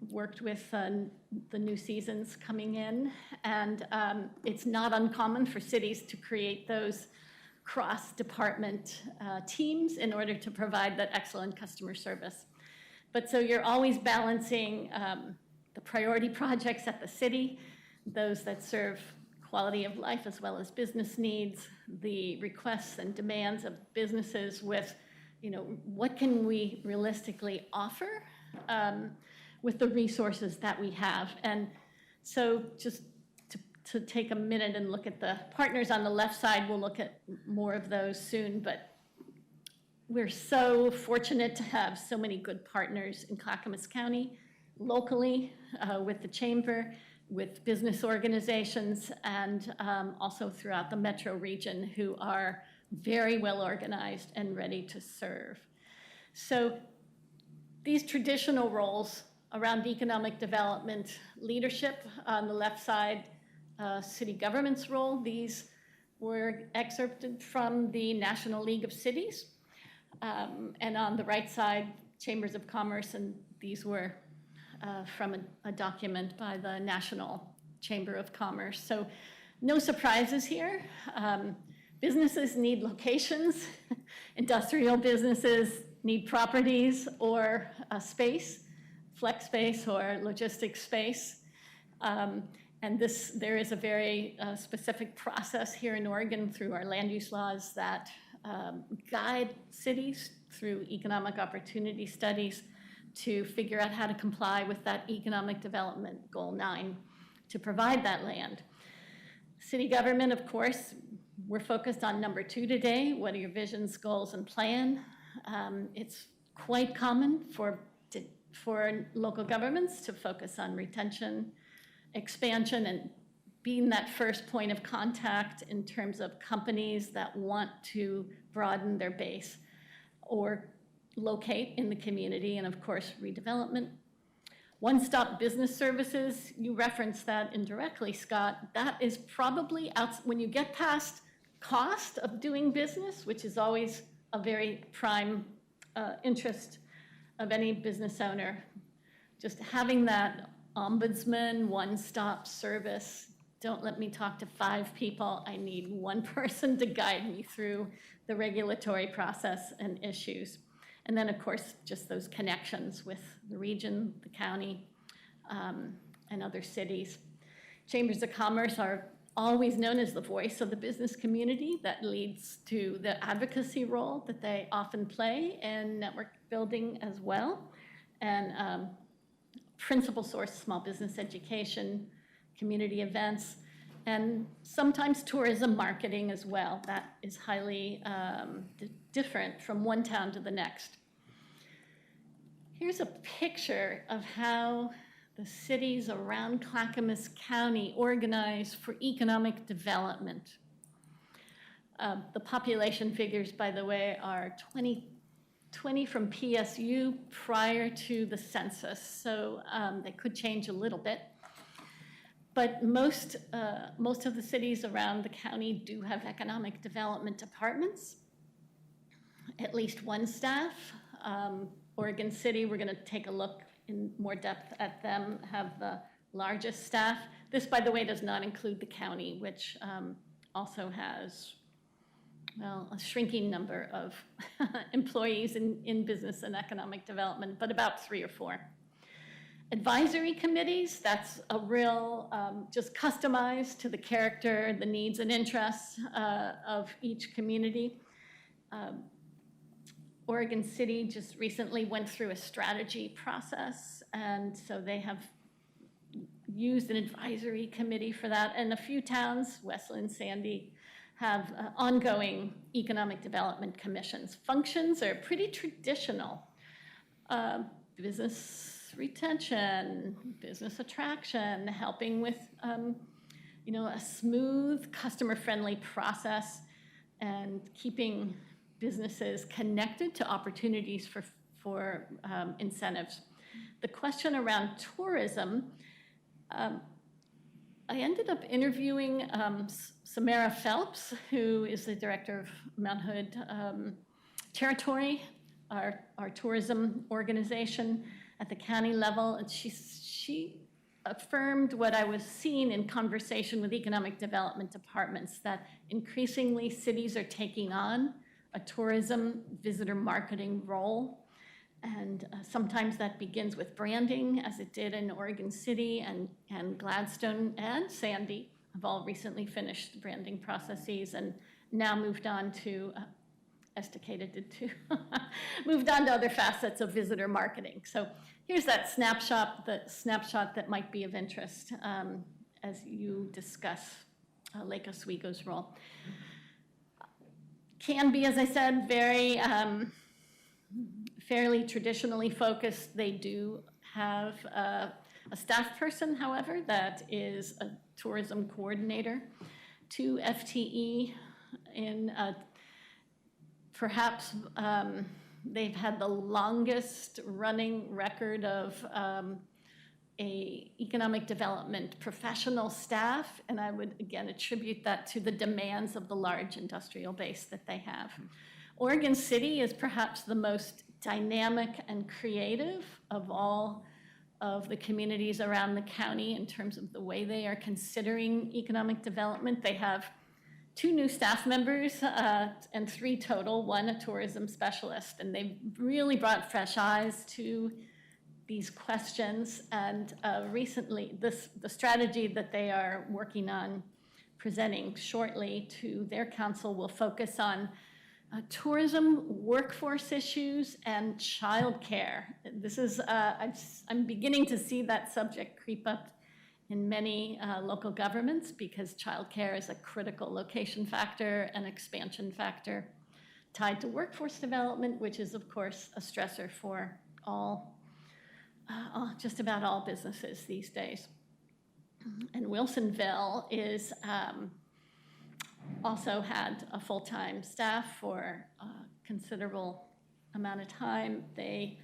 worked with the new seasons coming in. And it's not uncommon for cities to create those cross-department teams in order to provide that excellent customer service. But so you're always balancing the priority projects at the city, those that serve quality of life as well as business needs, the requests and demands of businesses with, what can we realistically offer with the resources that we have. And so just to take a minute and look at the partners on the left side, we'll look at more of those soon, but we're so fortunate to have so many good partners in Clackamas County, locally, with the Chamber, with business organizations, and also throughout the metro region, who are very well organized and ready to serve. So these traditional roles around economic development leadership on the left side, city government's role, these were excerpted from the National League of Cities. And on the right side, Chambers of Commerce, and these were from a document by the National Chamber of Commerce. So no surprises here. Businesses need locations. Industrial businesses need properties or space, flex space or logistics space. And there is a very specific process here in Oregon through our land use laws that guide cities through economic opportunity studies to figure out how to comply with that economic development goal 9 to provide that land. City government, of course, we're focused on number 2 today. What are your visions, goals, and plan? It's quite common for local governments to focus on retention, expansion, and being that first point of contact in terms of companies that want to broaden their base or locate in the community, and of course, redevelopment. One-stop business services, you referenced that indirectly, Scott. That is probably, when you get past cost of doing business, which is always a very prime interest of any business owner, just having that ombudsman one-stop service. Don't let me talk to 5 people. I need one person to guide me through the regulatory process and issues. And then, of course, just those connections with the region, the county, and other cities. Chambers of Commerce are always known as the voice of the business community. That leads to the advocacy role that they often play in network building as well. And principal source small business education, community events, and sometimes tourism marketing as well. That is highly different from one town to the next. Here's a picture of how the cities around Clackamas County organize for economic development. The population figures, by the way, are 20 from PSU prior to the census, so they could change a little bit. But most of the cities around the county do have economic development departments, at least one staff. Oregon City, we're gonna take a look in more depth at them, have the largest staff. This, by the way, does not include the county, which also has, well, a shrinking number of employees in business and economic development, but about 3 or 4. Advisory committees, that's a real, just customized to the character, the needs and interests of each community. Oregon City just recently went through a strategy process, and so they have used an advisory committee for that. And a few towns, Westland, Sandy, have ongoing economic development commissions. Functions are pretty traditional. Business retention, business attraction, helping with a smooth, customer-friendly process, and keeping businesses connected to opportunities for incentives. The question around tourism, I ended up interviewing Samara Phelps, who is the director of Mount Hood Territory, our tourism organization at the county level, and she affirmed what I was seeing in conversation with economic development departments, that increasingly cities are taking on a tourism visitor marketing role. And sometimes that begins with branding, as it did in Oregon City, and Gladstone and Sandy have all recently finished the branding processes and now moved on to, Estacada did too, moved on to other facets of visitor marketing. So here's that snapshot that might be of interest as you discuss Lake Oswego's role. Can be, as I said, very fairly traditionally focused. They do have a staff person, however, that is a tourism coordinator, 2 FTE in perhaps they've had the longest running record of a economic development professional staff, and I would again attribute that to the demands of the large industrial base that they have. Oregon City is perhaps the most dynamic and creative of all of the communities around the county in terms of the way they are considering economic development. They have 2 new staff members and 3 total, 1 a tourism specialist, and they've really brought fresh eyes to these questions. And recently, the strategy that they are working on presenting shortly to their council will focus on tourism, workforce issues, and childcare. This is, I'm beginning to see that subject creep up in many local governments, because childcare is a critical location factor and expansion factor tied to workforce development, which is of course a stressor for just about all businesses these days. And Wilsonville is also had a full-time staff for a considerable amount of time. They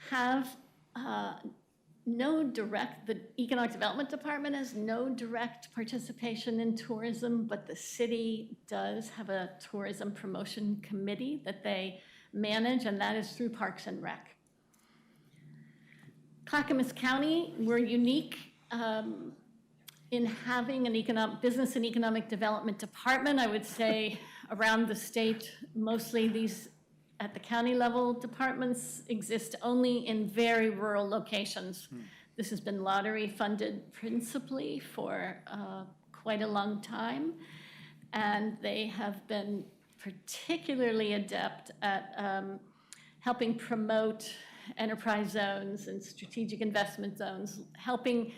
have the Economic Development Department has no direct participation in tourism, but the city does have a tourism promotion committee that they manage, and that is through Parks and Rec. Clackamas County, we're unique in having an business and economic development department. I would say around the state, mostly these at the county level departments exist only in very rural locations. This has been lottery funded principally for quite a long time. And they have been particularly adept at helping promote enterprise zones and strategic investment zones, helping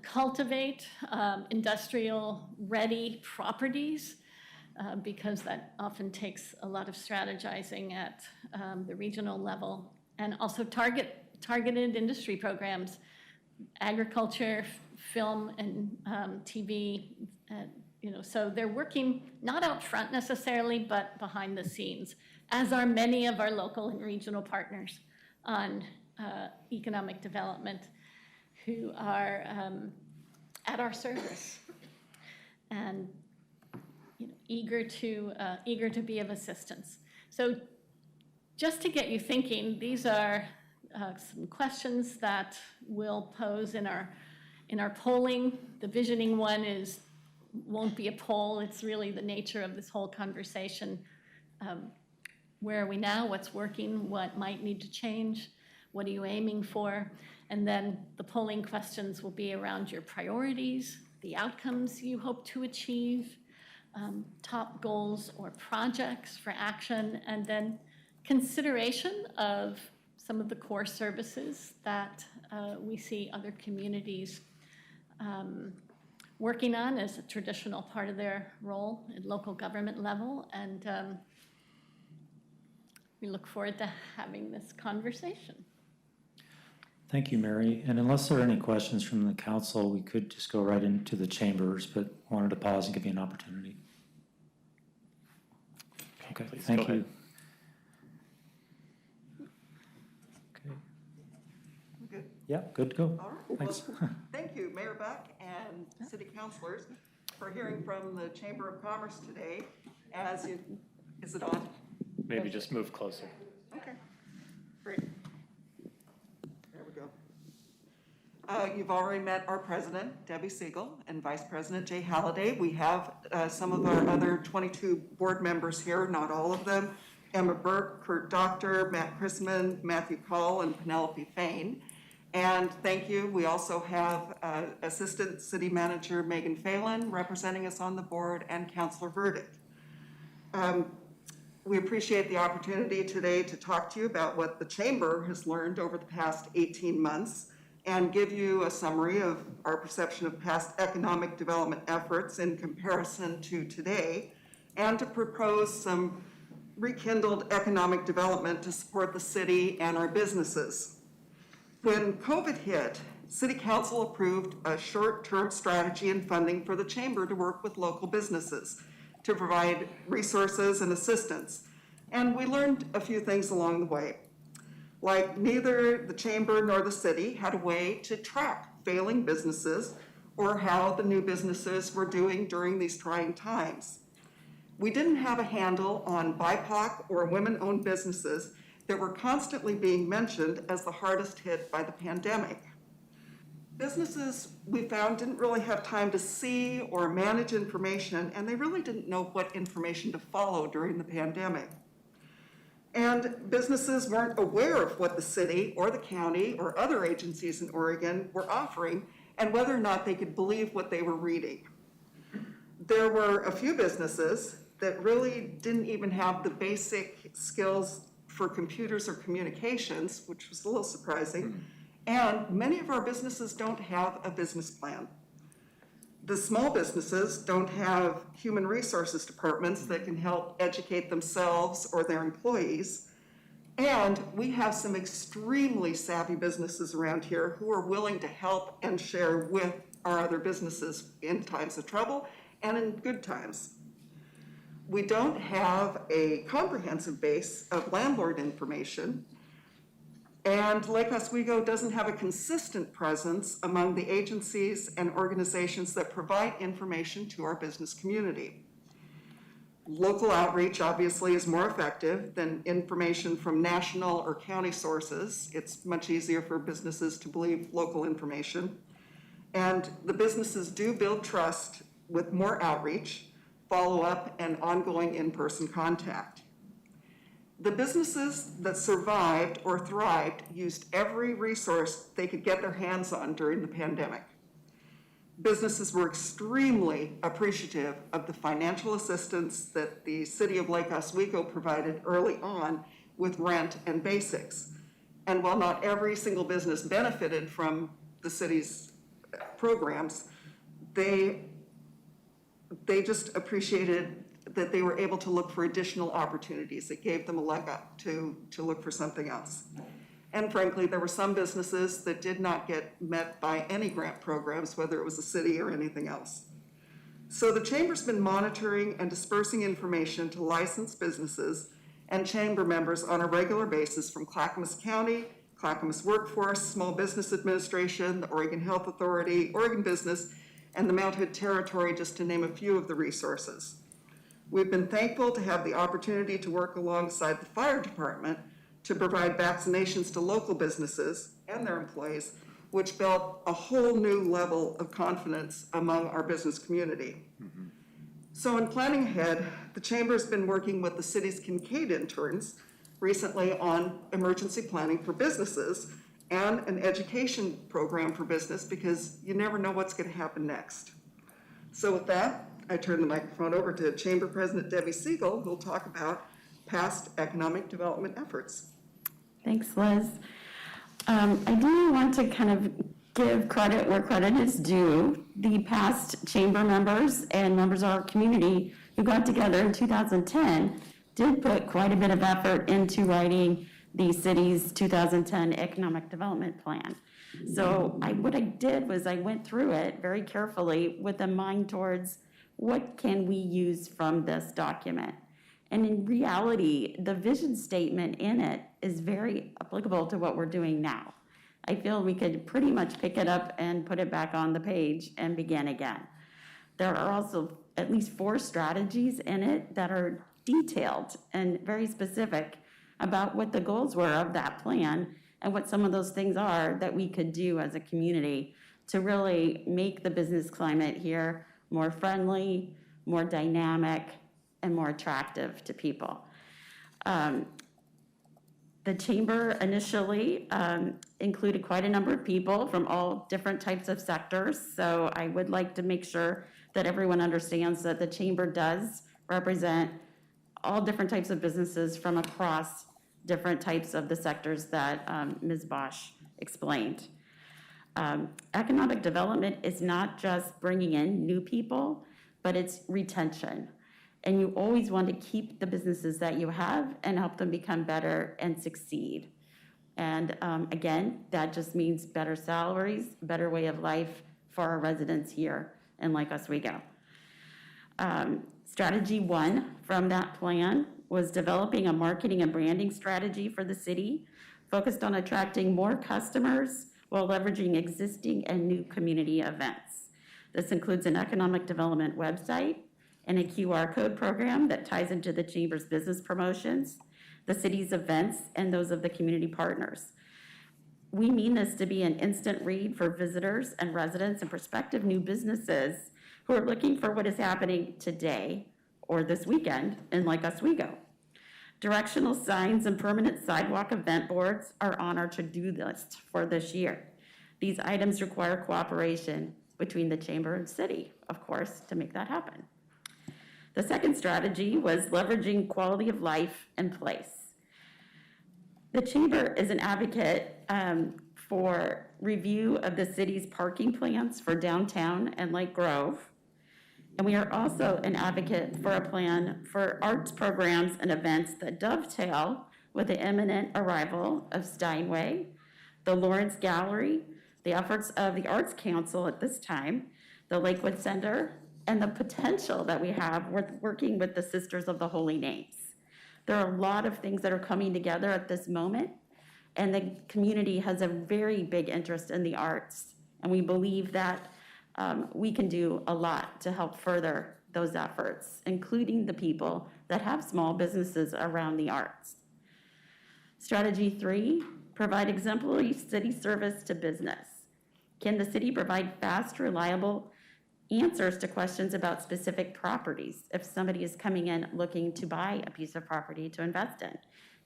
cultivate industrial-ready properties, because that often takes a lot of strategizing at the regional level, and also targeted industry programs, agriculture, film, and TV. So they're working not out front necessarily, but behind the scenes, as are many of our local and regional partners on economic development, who are at our service and eager to be of assistance. So just to get you thinking, these are some questions that we'll pose in our polling. The visioning one won't be a poll. It's really the nature of this whole conversation. Where are we now? What's working? What might need to change? What are you aiming for? And then the polling questions will be around your priorities, the outcomes you hope to achieve, top goals or projects for action, and then consideration of some of the core services that we see other communities working on as a traditional part of their role at local government level. And we look forward to having this conversation. Thank you, Mary. And unless there are any questions from the council, we could just go right into the chambers, but wanted to pause and give you an opportunity. Okay, thank you. Okay. Good. Yeah, good to go. All right. Thanks. Well, thank you, Mayor Beck and city councilors, for hearing from the Chamber of Commerce today. Is it on? Maybe just move closer. Okay, great. There we go. You've already met our president, Debbie Siegel, and Vice President Jay Halliday. We have some of our other 22 board members here, not all of them. Emma Burke, Kurt Doctor, Matt Chrisman, Matthew Call, and Penelope Fain. And thank you. We also have Assistant City Manager Megan Phelan representing us on the board, and Councilor Verdict. We appreciate the opportunity today to talk to you about what the Chamber has learned over the past 18 months and give you a summary of our perception of past economic development efforts in comparison to today, and to propose some rekindled economic development to support the city and our businesses. When COVID hit, City Council approved a short-term strategy and funding for the Chamber to work with local businesses to provide resources and assistance. And we learned a few things along the way. Like neither the Chamber nor the city had a way to track failing businesses or how the new businesses were doing during these trying times. We didn't have a handle on BIPOC or women-owned businesses that were constantly being mentioned as the hardest hit by the pandemic. Businesses, we found, didn't really have time to see or manage information, and they really didn't know what information to follow during the pandemic. And businesses weren't aware of what the city or the county or other agencies in Oregon were offering and whether or not they could believe what they were reading. There were a few businesses that really didn't even have the basic skills for computers or communications, which was a little surprising. And many of our businesses don't have a business plan. The small businesses don't have human resources departments that can help educate themselves or their employees. And we have some extremely savvy businesses around here who are willing to help and share with our other businesses in times of trouble and in good times. We don't have a comprehensive base of landlord information. And Lake Oswego doesn't have a consistent presence among the agencies and organizations that provide information to our business community. Local outreach obviously is more effective than information from national or county sources. It's much easier for businesses to believe local information. And the businesses do build trust with more outreach, follow-up, and ongoing in-person contact. The businesses that survived or thrived used every resource they could get their hands on during the pandemic. businesses were extremely appreciative of the financial assistance that the city of Lake Oswego provided early on with rent and basics. And while not every single business benefited from the city's programs, they just appreciated that they were able to look for additional opportunities. It gave them a leg up to look for something else. And frankly, there were some businesses that did not get met by any grant programs, whether it was the city or anything else. So the Chamber's been monitoring and dispersing information to licensed businesses and Chamber members on a regular basis from Clackamas County, Clackamas Workforce, Small Business Administration, the Oregon Health Authority, Oregon Business, and the Mount Hood Territory, just to name a few of the resources. We've been thankful to have the opportunity to work alongside the fire department to provide vaccinations to local businesses and their employees, which built a whole new level of confidence among our business community. So in planning ahead, the Chamber's been working with the city's Kincaid interns recently on emergency planning for businesses and an education program for business, because you never know what's going to happen next. So with that, I turn the microphone over to Chamber President Debbie Siegel, who will talk about past economic development efforts. Thanks, Liz. I do want to kind of give credit where credit is due. The past chamber members and members of our community who got together in 2010 did put quite a bit of effort into writing the city's 2010 economic development plan. So what I did was I went through it very carefully with a mind towards what can we use from this document. And in reality, the vision statement in it is very applicable to what we're doing now. I feel we could pretty much pick it up and put it back on the page and begin again. There are also at least 4 strategies in it that are detailed and very specific about what the goals were of that plan and what some of those things are that we could do as a community to really make the business climate here more friendly, more dynamic, and more attractive to people. The chamber initially included quite a number of people from all different types of sectors, so I would like to make sure that everyone understands that the chamber does represent all different types of businesses from across different types of the sectors that Ms. Bosch explained. Economic development is not just bringing in new people, but it's retention. And you always want to keep the businesses that you have and help them become better and succeed. And again, that just means better salaries, better way of life for our residents here in Lake Oswego. Strategy 1 from that plan was developing a marketing and branding strategy for the city, focused on attracting more customers while leveraging existing and new community events. This includes an economic development website and a QR code program that ties into the Chamber's business promotions, the city's events, and those of the community partners. We mean this to be an instant read for visitors and residents and prospective new businesses who are looking for what is happening today or this weekend in Lake Oswego. Directional signs and permanent sidewalk event boards are on our to-do list for this year. These items require cooperation between the Chamber and city, of course, to make that happen. The second strategy was leveraging quality of life and place. The Chamber is an advocate for review of the city's parking plans for downtown and Lake Grove. And we are also an advocate for a plan for arts programs and events that dovetail with the imminent arrival of Steinway, the Lawrence Gallery, the efforts of the Arts Council at this time, the Lakewood Center, and the potential that we have with working with the Sisters of the Holy Names. There are a lot of things that are coming together at this moment, and the community has a very big interest in the arts, and we believe that we can do a lot to help further those efforts, including the people that have small businesses around the arts. Strategy 3, provide exemplary city service to business. Can the city provide fast, reliable answers to questions about specific properties if somebody is coming in looking to buy a piece of property to invest in?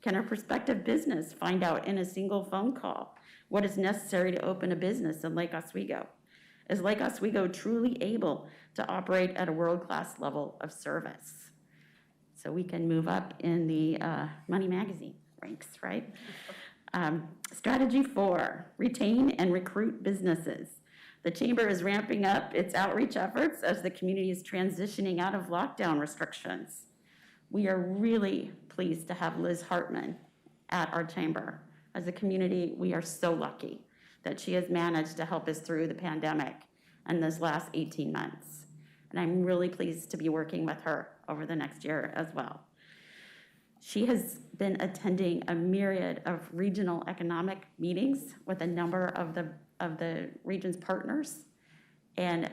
Can a prospective business find out in a single phone call what is necessary to open a business in Lake Oswego? Is Lake Oswego truly able to operate at a world-class level of service? So we can move up in the Money Magazine ranks, right? Strategy 4, retain and recruit businesses. The Chamber is ramping up its outreach efforts as the community is transitioning out of lockdown restrictions. We are really pleased to have Liz Hartman at our Chamber. As a community, we are so lucky that she has managed to help us through the pandemic and this last 18 months. And I'm really pleased to be working with her over the next year as well. She has been attending a myriad of regional economic meetings with a number of the region's partners. And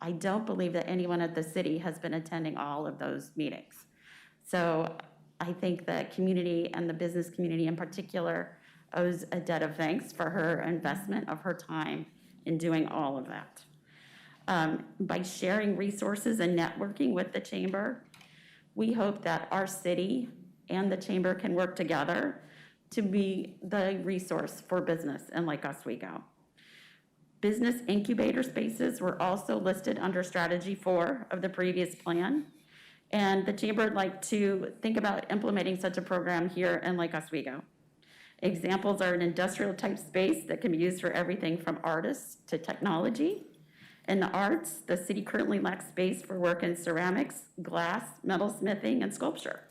I don't believe that anyone at the city has been attending all of those meetings. So I think the community and the business community in particular owes a debt of thanks for her investment of her time in doing all of that. By sharing resources and networking with the Chamber, we hope that our city and the Chamber can work together to be the resource for business in Lake Oswego. Business incubator spaces were also listed under Strategy 4 of the previous plan, and the Chamber would like to think about implementing such a program here in Lake Oswego. Examples are an industrial type space that can be used for everything from artists to technology. In the arts, the city currently lacks space for work in ceramics, glass, metalsmithing, and sculpture.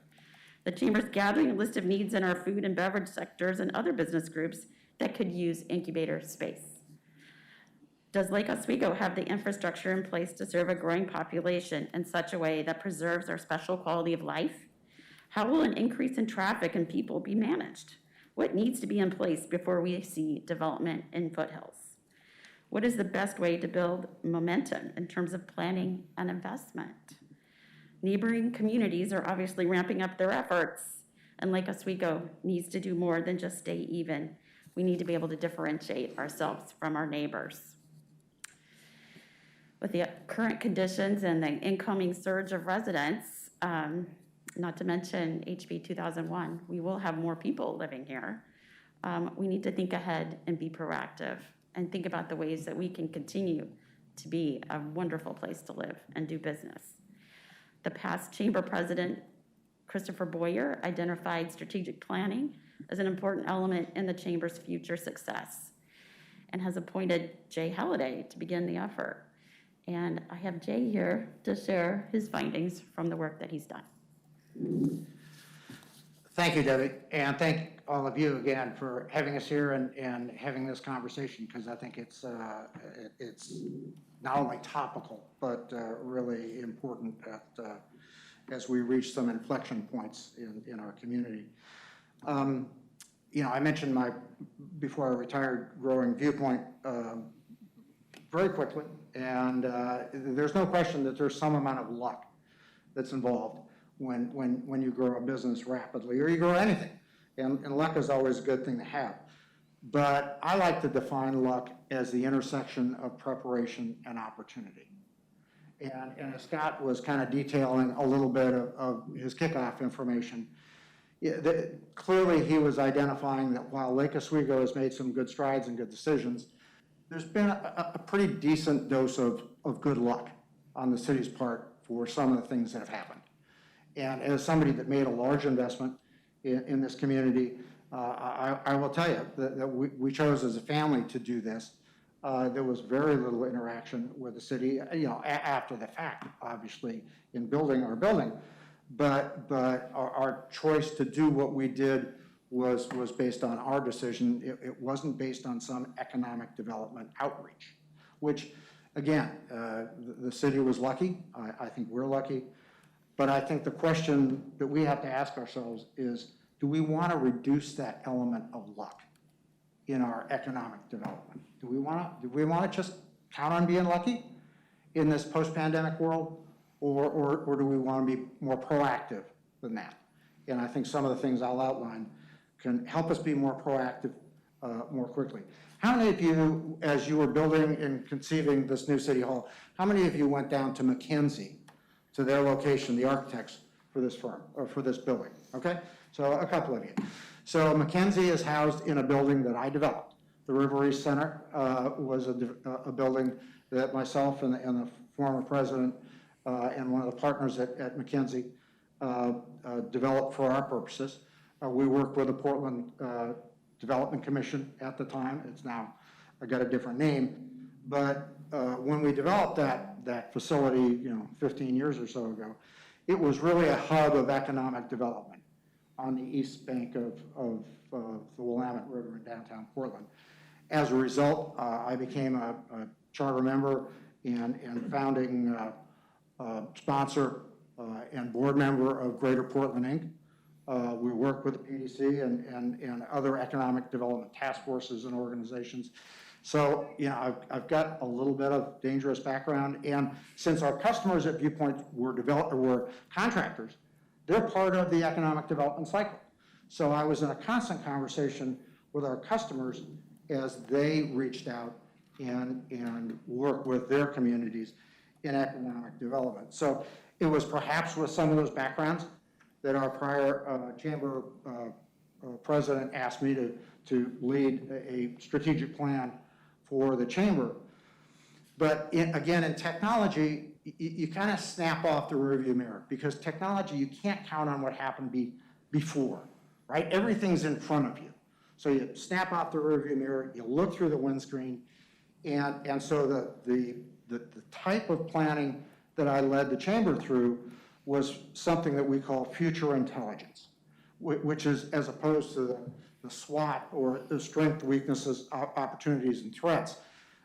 The Chamber's gathering a list of needs in our food and beverage sectors and other business groups that could use incubator space. Does Lake Oswego have the infrastructure in place to serve a growing population in such a way that preserves our special quality of life? How will an increase in traffic and people be managed? What needs to be in place before we see development in foothills? What is the best way to build momentum in terms of planning and investment? Neighboring communities are obviously ramping up their efforts, and Lake Oswego needs to do more than just stay even. We need to be able to differentiate ourselves from our neighbors. With the current conditions and the incoming surge of residents, not to mention HB 2001, we will have more people living here. We need to think ahead and be proactive and think about the ways that we can continue to be a wonderful place to live and do business. The past Chamber President, Christopher Boyer, identified strategic planning as an important element in the Chamber's future success and has appointed Jay Halliday to begin the effort. And I have Jay here to share his findings from the work that he's done. Thank you, Debbie, and thank all of you again for having us here and having this conversation, because I think it's not only topical, but really important as we reach some inflection points in our community. I mentioned before I retired, growing viewpoint very quickly, and there's no question that there's some amount of luck that's involved when you grow a business rapidly, or you grow anything. And luck is always a good thing to have. But I like to define luck as the intersection of preparation and opportunity. And as Scott was kind of detailing a little bit of his kickoff information, clearly he was identifying that while Lake Oswego has made some good strides and good decisions, there's been a pretty decent dose of good luck on the city's part for some of the things that have happened. And as somebody that made a large investment in this community, I will tell you that we chose as a family to do this. There was very little interaction with the city, after the fact, obviously, in building our building. But our choice to do what we did was based on our decision. It wasn't based on some economic development outreach, which, again, the city was lucky. I think we're lucky. But I think the question that we have to ask ourselves is, do we want to reduce that element of luck in our economic development? Do we want to just count on being lucky in this post-pandemic world, or do we want to be more proactive than that? And I think some of the things I'll outline can help us be more proactive more quickly. How many of you, as you were building and conceiving this new city hall, how many of you went down to McKinsey, to their location, the architects for this firm, or for this building, okay? So a couple of you. So McKinsey is housed in a building that I developed. The River East Center was a building that myself and the former president and one of the partners at McKinsey developed for our purposes. We worked with the Portland Development Commission at the time. It's now got a different name. But when we developed that facility, 15 years or so ago, it was really a hub of economic development on the east bank of the Willamette River in downtown Portland. As a result, I became a charter member and founding sponsor and board member of Greater Portland, Inc. We work with the PDC and other economic development task forces and organizations. So, I've got a little bit of dangerous background, and since our customers at Viewpoint were contractors, they're part of the economic development cycle. So I was in a constant conversation with our customers as they reached out and worked with their communities in economic development. So it was perhaps with some of those backgrounds that our prior chamber president asked me to lead a strategic plan for the chamber. But again, in technology, you kind of snap off the rearview mirror, because technology, you can't count on what happened before, right? Everything's in front of you. So you snap off the rearview mirror, you look through the windscreen, and so the type of planning that I led the chamber through was something that we call future intelligence, which is, as opposed to the SWOT, or the strength, weaknesses, opportunities, and threats.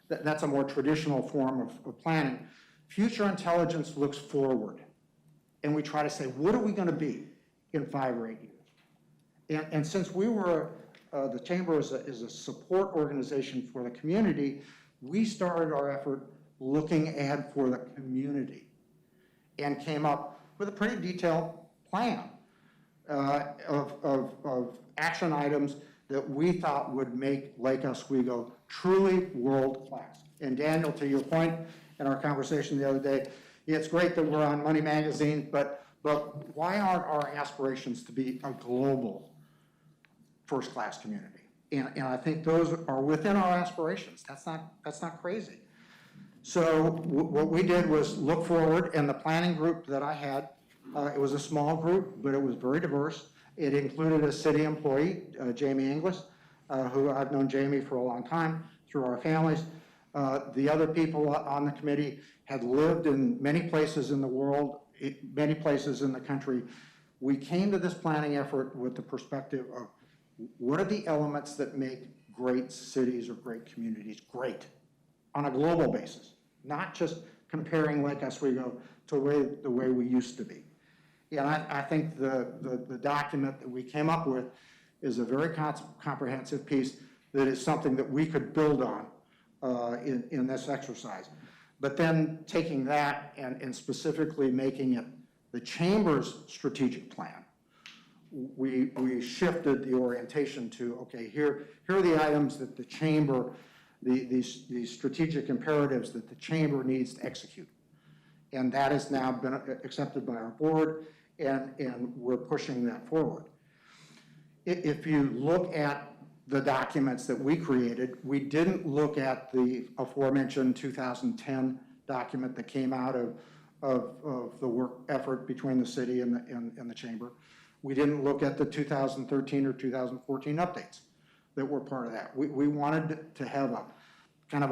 That's a more traditional form of planning. Future intelligence looks forward, and we try to say, what are we going to be in 5 or 8 years? And since we were, the chamber is a support organization for the community, we started our effort looking ahead for the community and came up with a pretty detailed plan of action items that we thought would make Lake Oswego truly world-class. And Daniel, to your point in our conversation the other day, it's great that we're on Money Magazine, but why aren't our aspirations to be a global first-class community? And I think those are within our aspirations. That's not crazy. So what we did was look forward, and the planning group that I had, it was a small group, but it was very diverse. It included a city employee, Jamie Inglis, who I've known Jamie for a long time through our families. The other people on the committee had lived in many places in the world, many places in the country. We came to this planning effort with the perspective of what are the elements that make great cities or great communities great on a global basis, not just comparing Lake Oswego to the way we used to be. Yeah, I think the document that we came up with is a very comprehensive piece that is something that we could build on in this exercise. But then taking that and specifically making it the chamber's strategic plan, we shifted the orientation to, okay, here are the items that the chamber, these strategic imperatives that the chamber needs to execute. And that has now been accepted by our board, and we're pushing that forward. If you look at the documents that we created, we didn't look at the aforementioned 2010 document that came out of the work effort between the city and the chamber. We didn't look at the 2013 or 2014 updates that were part of that. We wanted to have a kind of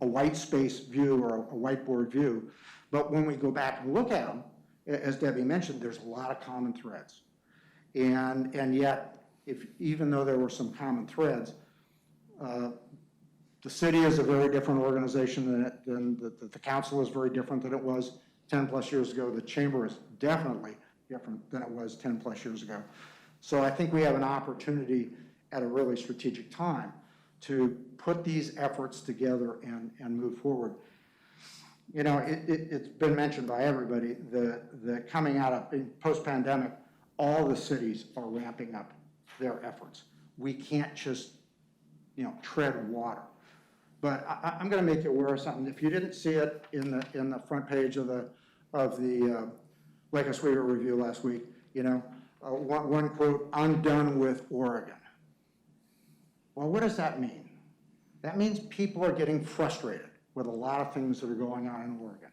a white space view or a whiteboard view. But when we go back and look at them, as Debbie mentioned, there's a lot of common threads. And yet, even though there were some common threads, the city is a very different organization than the council is very different than it was 10 plus years ago. The chamber is definitely different than it was 10 plus years ago. So I think we have an opportunity at a really strategic time to put these efforts together and move forward. You know, it's been mentioned by everybody, the coming out of post-pandemic, all the cities are ramping up their efforts. We can't just, tread water. But I'm going to make you aware of something. If you didn't see it in the front page of the Lake Oswego Review last week, one quote, "I'm done with Oregon." Well, what does that mean? That means people are getting frustrated. with a lot of things that are going on in Oregon.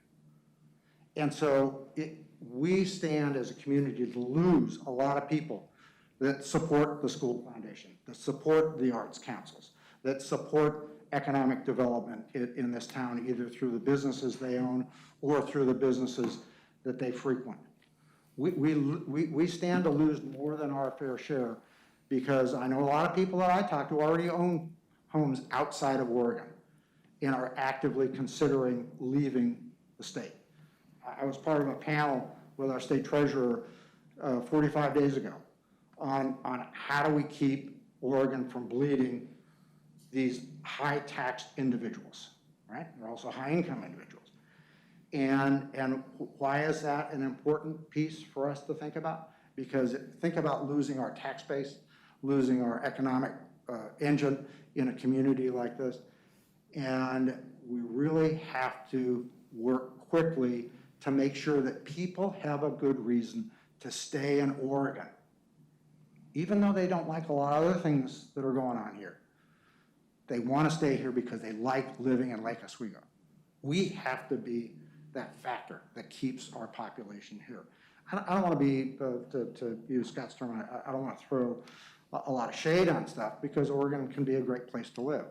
And so we stand as a community to lose a lot of people that support the school foundation, that support the arts councils, that support economic development in this town, either through the businesses they own or through the businesses that they frequent. We stand to lose more than our fair share, because I know a lot of people that I talk to already own homes outside of Oregon and are actively considering leaving the state. I was part of a panel with our state treasurer 45 days ago on how do we keep Oregon from bleeding these high-taxed individuals, right? They're also high-income individuals. And why is that an important piece for us to think about? Because think about losing our tax base, losing our economic engine in a community like this. And we really have to work quickly to make sure that people have a good reason to stay in Oregon, even though they don't like a lot of other things that are going on here. They want to stay here because they like living in Lake Oswego. We have to be that factor that keeps our population here. I don't want to be, to use Scott's term, I don't want to throw a lot of shade on stuff, because Oregon can be a great place to live.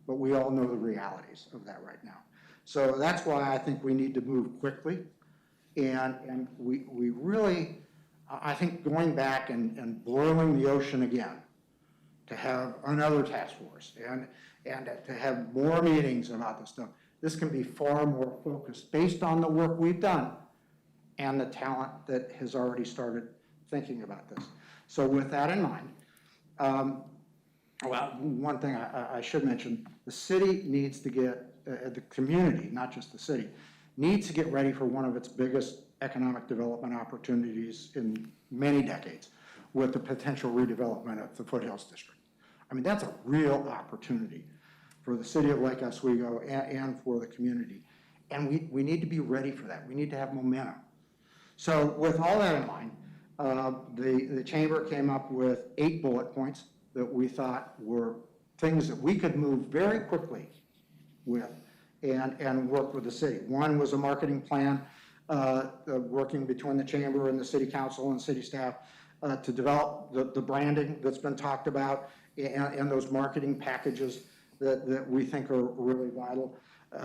But we all know the realities of that right now. So that's why I think we need to move quickly. And we really, I think going back and boiling the ocean again, to have another task force and to have more meetings about this stuff, this can be far more focused based on the work we've done and the talent that has already started thinking about this. So with that in mind, well, one thing I should mention, the city needs to get, the community, not just the city, needs to get ready for one of its biggest economic development opportunities in many decades, with the potential redevelopment of the Foothills District. I mean, that's a real opportunity for the city of Lake Oswego and for the community. And we need to be ready for that. We need to have momentum. So with all that in mind, the chamber came up with 8 bullet points that we thought were things that we could move very quickly with and work with the city. One was a marketing plan, working between the chamber and the city council and city staff to develop the branding that's been talked about and those marketing packages that we think are really vital.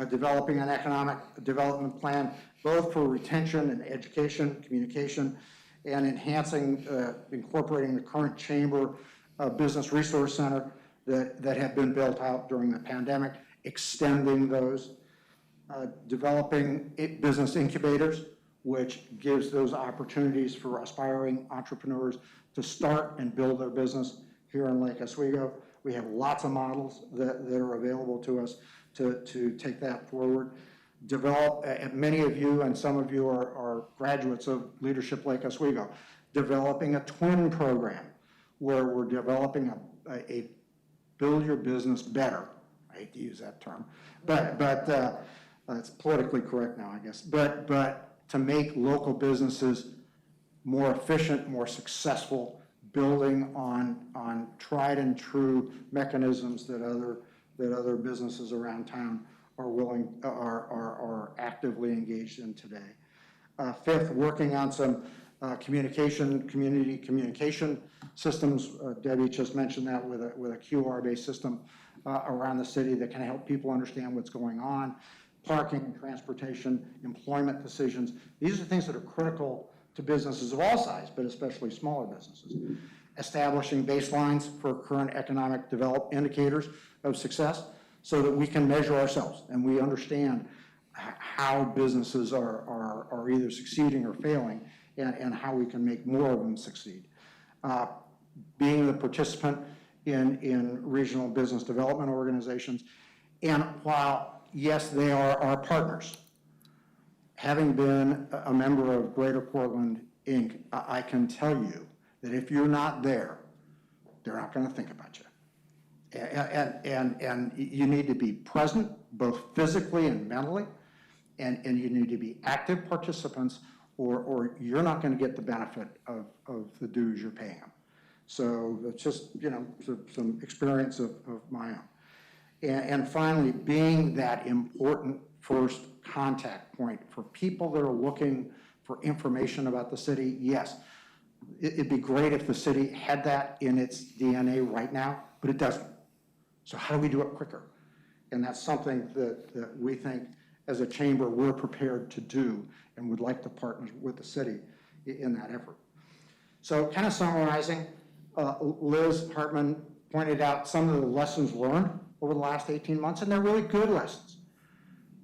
Developing an economic development plan, both for retention and education, communication, and enhancing, incorporating the current chamber business resource center that have been built out during the pandemic, extending those. Developing business incubators, which gives those opportunities for aspiring entrepreneurs to start and build their business here in Lake Oswego. We have lots of models that are available to us to take that forward. Develop, many of you and some of you are graduates of Leadership Lake Oswego, developing a twin program where we're developing a build your business better. I hate to use that term, but it's politically correct now, I guess. But to make local businesses more efficient, more successful, building on tried and true mechanisms that other businesses around town are actively engaged in today. 5th, working on some community communication systems. Debbie just mentioned that with a QR-based system around the city that can help people understand what's going on. Parking, transportation, employment decisions. These are things that are critical to businesses of all sizes, but especially smaller businesses. Establishing baselines for current economic development indicators of success so that we can measure ourselves and we understand how businesses are either succeeding or failing and how we can make more of them succeed. Being the participant in regional business development organizations. And while, yes, they are our partners, having been a member of Greater Portland, Inc., I can tell you that if you're not there, they're not going to think about you. And you need to be present, both physically and mentally, and you need to be active participants, or you're not going to get the benefit of the dues you're paying them. So it's just, some experience of my own. And finally, being that important first contact point for people that are looking for information about the city. Yes, it'd be great if the city had that in its DNA right now, but it doesn't. So how do we do it quicker? And that's something that we think as a chamber we're prepared to do and would like to partner with the city in that effort. So kind of summarizing, Liz Hartman pointed out some of the lessons learned over the last 18 months, and they're really good lessons.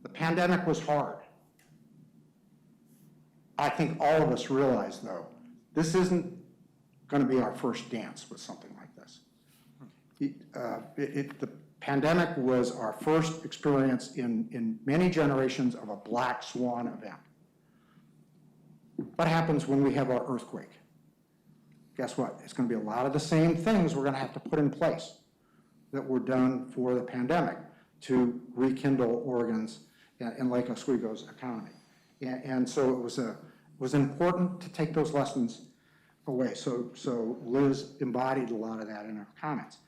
The pandemic was hard. I think all of us realize, though, this isn't going to be our first dance with something like this. The pandemic was our first experience in many generations of a black swan event. What happens when we have our earthquake? Guess what? It's going to be a lot of the same things we're going to have to put in place that were done for the pandemic to rekindle Oregon's and Lake Oswego's economy. And so it was important to take those lessons away. So Liz embodied a lot of that in her comments.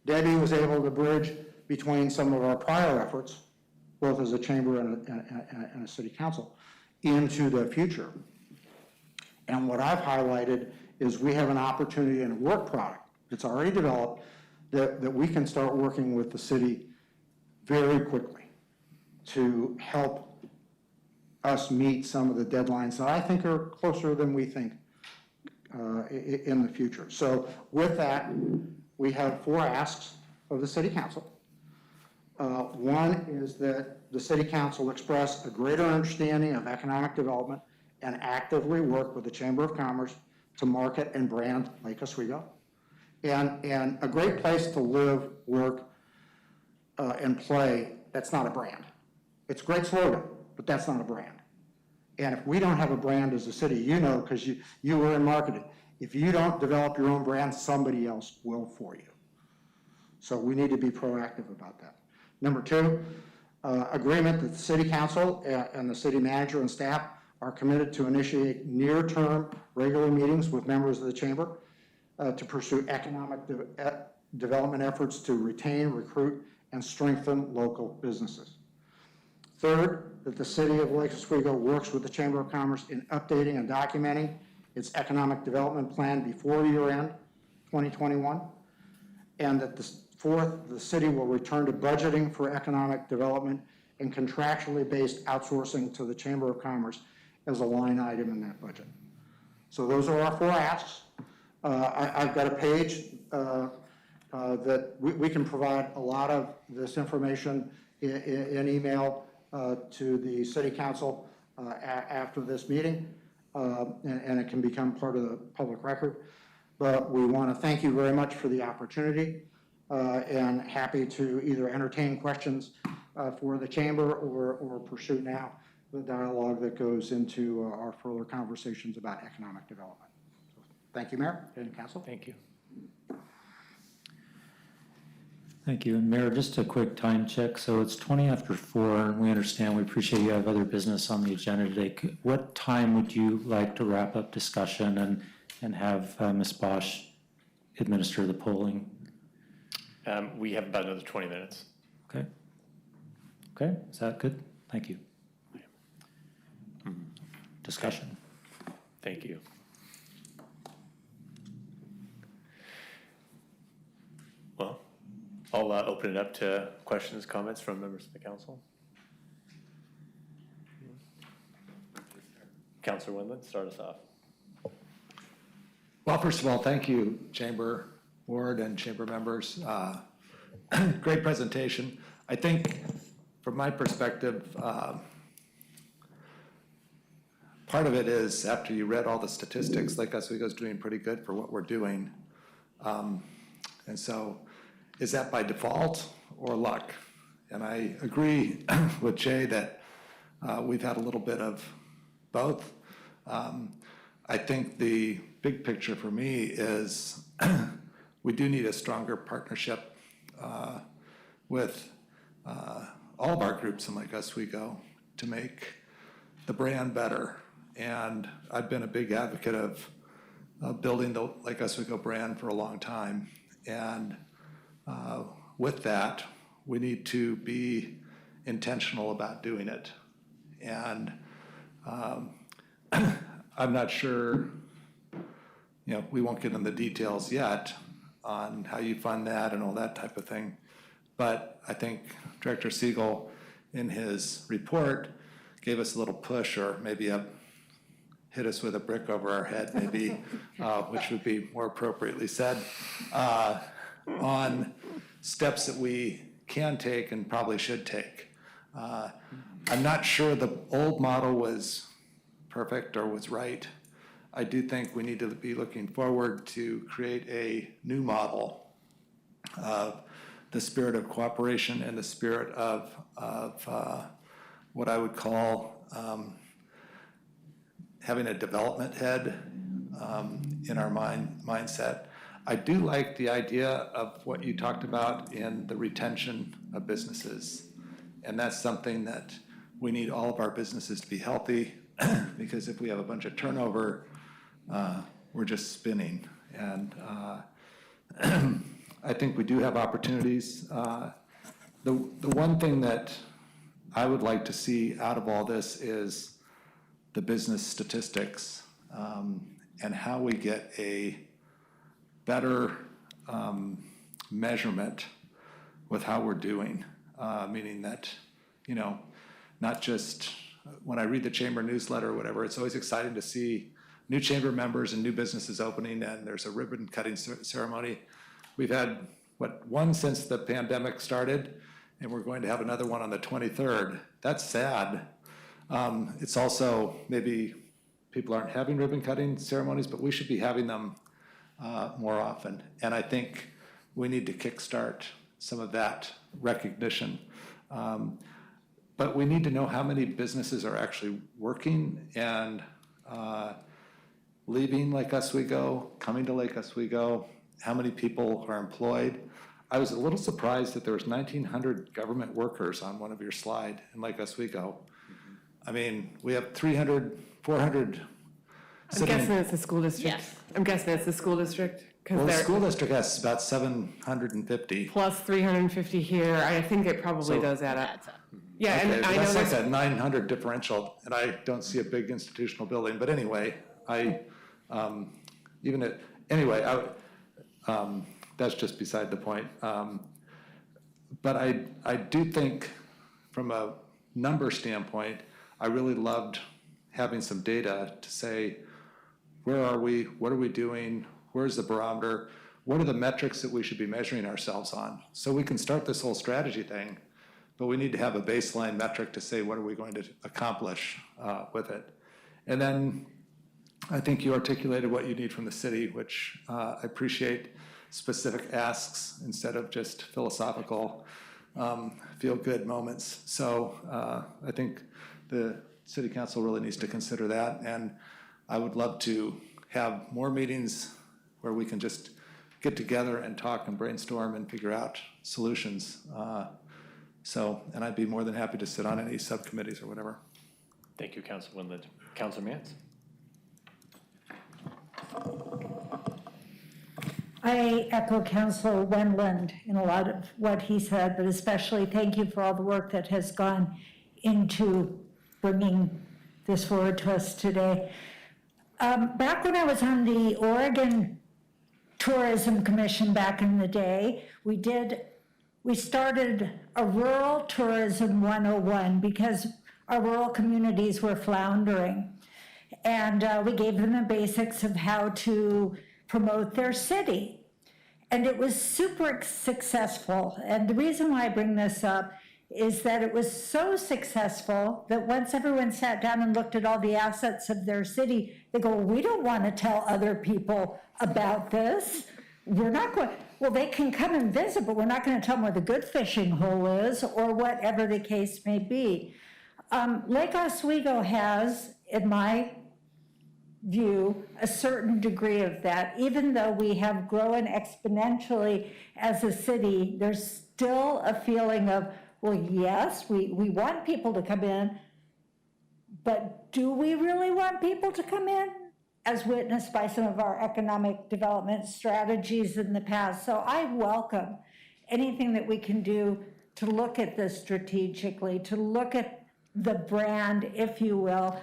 Debbie was able to bridge between some of our prior efforts, both as a chamber and a city council, into the future. And what I've highlighted is we have an opportunity and a work product that's already developed that we can start working with the city very quickly to help us meet some of the deadlines that I think are closer than we think in the future. So with that, we have 4 asks of the city council. One is that the city council express a greater understanding of economic development and actively work with the Chamber of Commerce to market and brand Lake Oswego. And a great place to live, work, and play, that's not a brand. It's a great slogan, but that's not a brand. And if we don't have a brand as a city, you know, because you were in marketing, if you don't develop your own brand, somebody else will for you. So we need to be proactive about that. Number 2, agreement that the city council and the city manager and staff are committed to initiate near-term regular meetings with members of the chamber to pursue economic development efforts to retain, recruit, and strengthen local businesses. Third, that the city of Lake Oswego works with the Chamber of Commerce in updating and documenting its economic development plan before year-end 2021. And that fourth, the city will return to budgeting for economic development and contractually based outsourcing to the Chamber of Commerce as a line item in that budget. So those are our 4 asks. I've got a page that we can provide a lot of this information in email to the city council after this meeting, and it can become part of the public record. But we want to thank you very much for the opportunity and happy to either entertain questions for the chamber or pursue now the dialogue that goes into our further conversations about economic development. So, thank you, Mayor and Council. Thank you. Thank you. And Mayor, just a quick time check. So it's 20 after 4, and we understand, we appreciate you have other business on the agenda today. What time would you like to wrap up discussion and have Ms. Bosch administer the polling? We have about another 20 minutes. Okay. Okay, is that good? Thank you. Discussion. Thank you. Well, I'll open it up to questions, comments from members of the council. Councilor Wendland, start us off. Well, first of all, thank you, Chamber Board and Chamber members. Great presentation. I think from my perspective, part of it is after you read all the statistics, Lake Oswego's doing pretty good for what we're doing. And so is that by default or luck? And I agree with Jay that we've had a little bit of both. I think the big picture for me is we do need a stronger partnership with all of our groups in Lake Oswego to make the brand better. And I've been a big advocate of building the Lake Oswego brand for a long time. And with that, we need to be intentional about doing it. And I'm not sure, we won't get into the details yet on how you fund that and all that type of thing. But I think Director Siegel, in his report, gave us a little push, or maybe hit us with a brick over our head, maybe, which would be more appropriately said, on steps that we can take and probably should take. I'm not sure the old model was perfect or was right. I do think we need to be looking forward to create a new model of the spirit of cooperation and the spirit of what I would call having a development head in our mindset. I do like the idea of what you talked about in the retention of businesses. And that's something that we need all of our businesses to be healthy, because if we have a bunch of turnover, we're just spinning. And I think we do have opportunities. The one thing that I would like to see out of all this is the business statistics, and how we get a better measurement with how we're doing, meaning that, not just when I read the chamber newsletter or whatever, it's always exciting to see new chamber members and new businesses opening, and there's a ribbon cutting ceremony. We've had, one since the pandemic started, and we're going to have another one on the 23rd. That's sad. It's also, maybe people aren't having ribbon cutting ceremonies, but we should be having them more often. And I think we need to kickstart some of that recognition. But we need to know how many businesses are actually working and leaving Lake Oswego, coming to Lake Oswego, how many people are employed. I was a little surprised that there was 1,900 government workers on one of your slide in Lake Oswego. I mean, we have 300, 400. I'm guessing it's the school district. Yes. I'm guessing it's the school district. Well, the school district has about 750. Plus 350 here. I think it probably does add up. Yeah, Okay, and but I know that's like there's a 900 differential, and I don't see a big institutional building. But anyway, that's just beside the point. But I do think, from a number standpoint, I really loved having some data to say, where are we? What are we doing? Where's the barometer? What are the metrics that we should be measuring ourselves on? So we can start this whole strategy thing, but we need to have a baseline metric to say, what are we going to accomplish with it? And then I think you articulated what you need from the city, which I appreciate, specific asks instead of just philosophical feel-good moments. So I think the city council really needs to consider that. And I would love to have more meetings where we can just get together and talk and brainstorm and figure out solutions. And I'd be more than happy to sit on any subcommittees or whatever. Thank you, Councilor Wendland. Councilor Mance? I echo Councilor Wendland in a lot of what he said, but especially thank you for all the work that has gone into bringing this forward to us today. Back when I was on the Oregon Tourism Commission back in the day, we started a rural tourism 101 because our rural communities were floundering. And we gave them the basics of how to promote their city. And it was super successful. And the reason why I bring this up is that it was so successful that once everyone sat down and looked at all the assets of their city, they go, we don't want to tell other people about this. We're not going, well, they can come and visit, but we're not going to tell them where the good fishing hole is or whatever the case may be. Lake Oswego has, in my view, a certain degree of that. Even though we have grown exponentially as a city, there's still a feeling of, well, yes, we want people to come in, but do we really want people to come in? As witnessed by some of our economic development strategies in the past. So I welcome anything that we can do to look at this strategically, to look at the brand, if you will.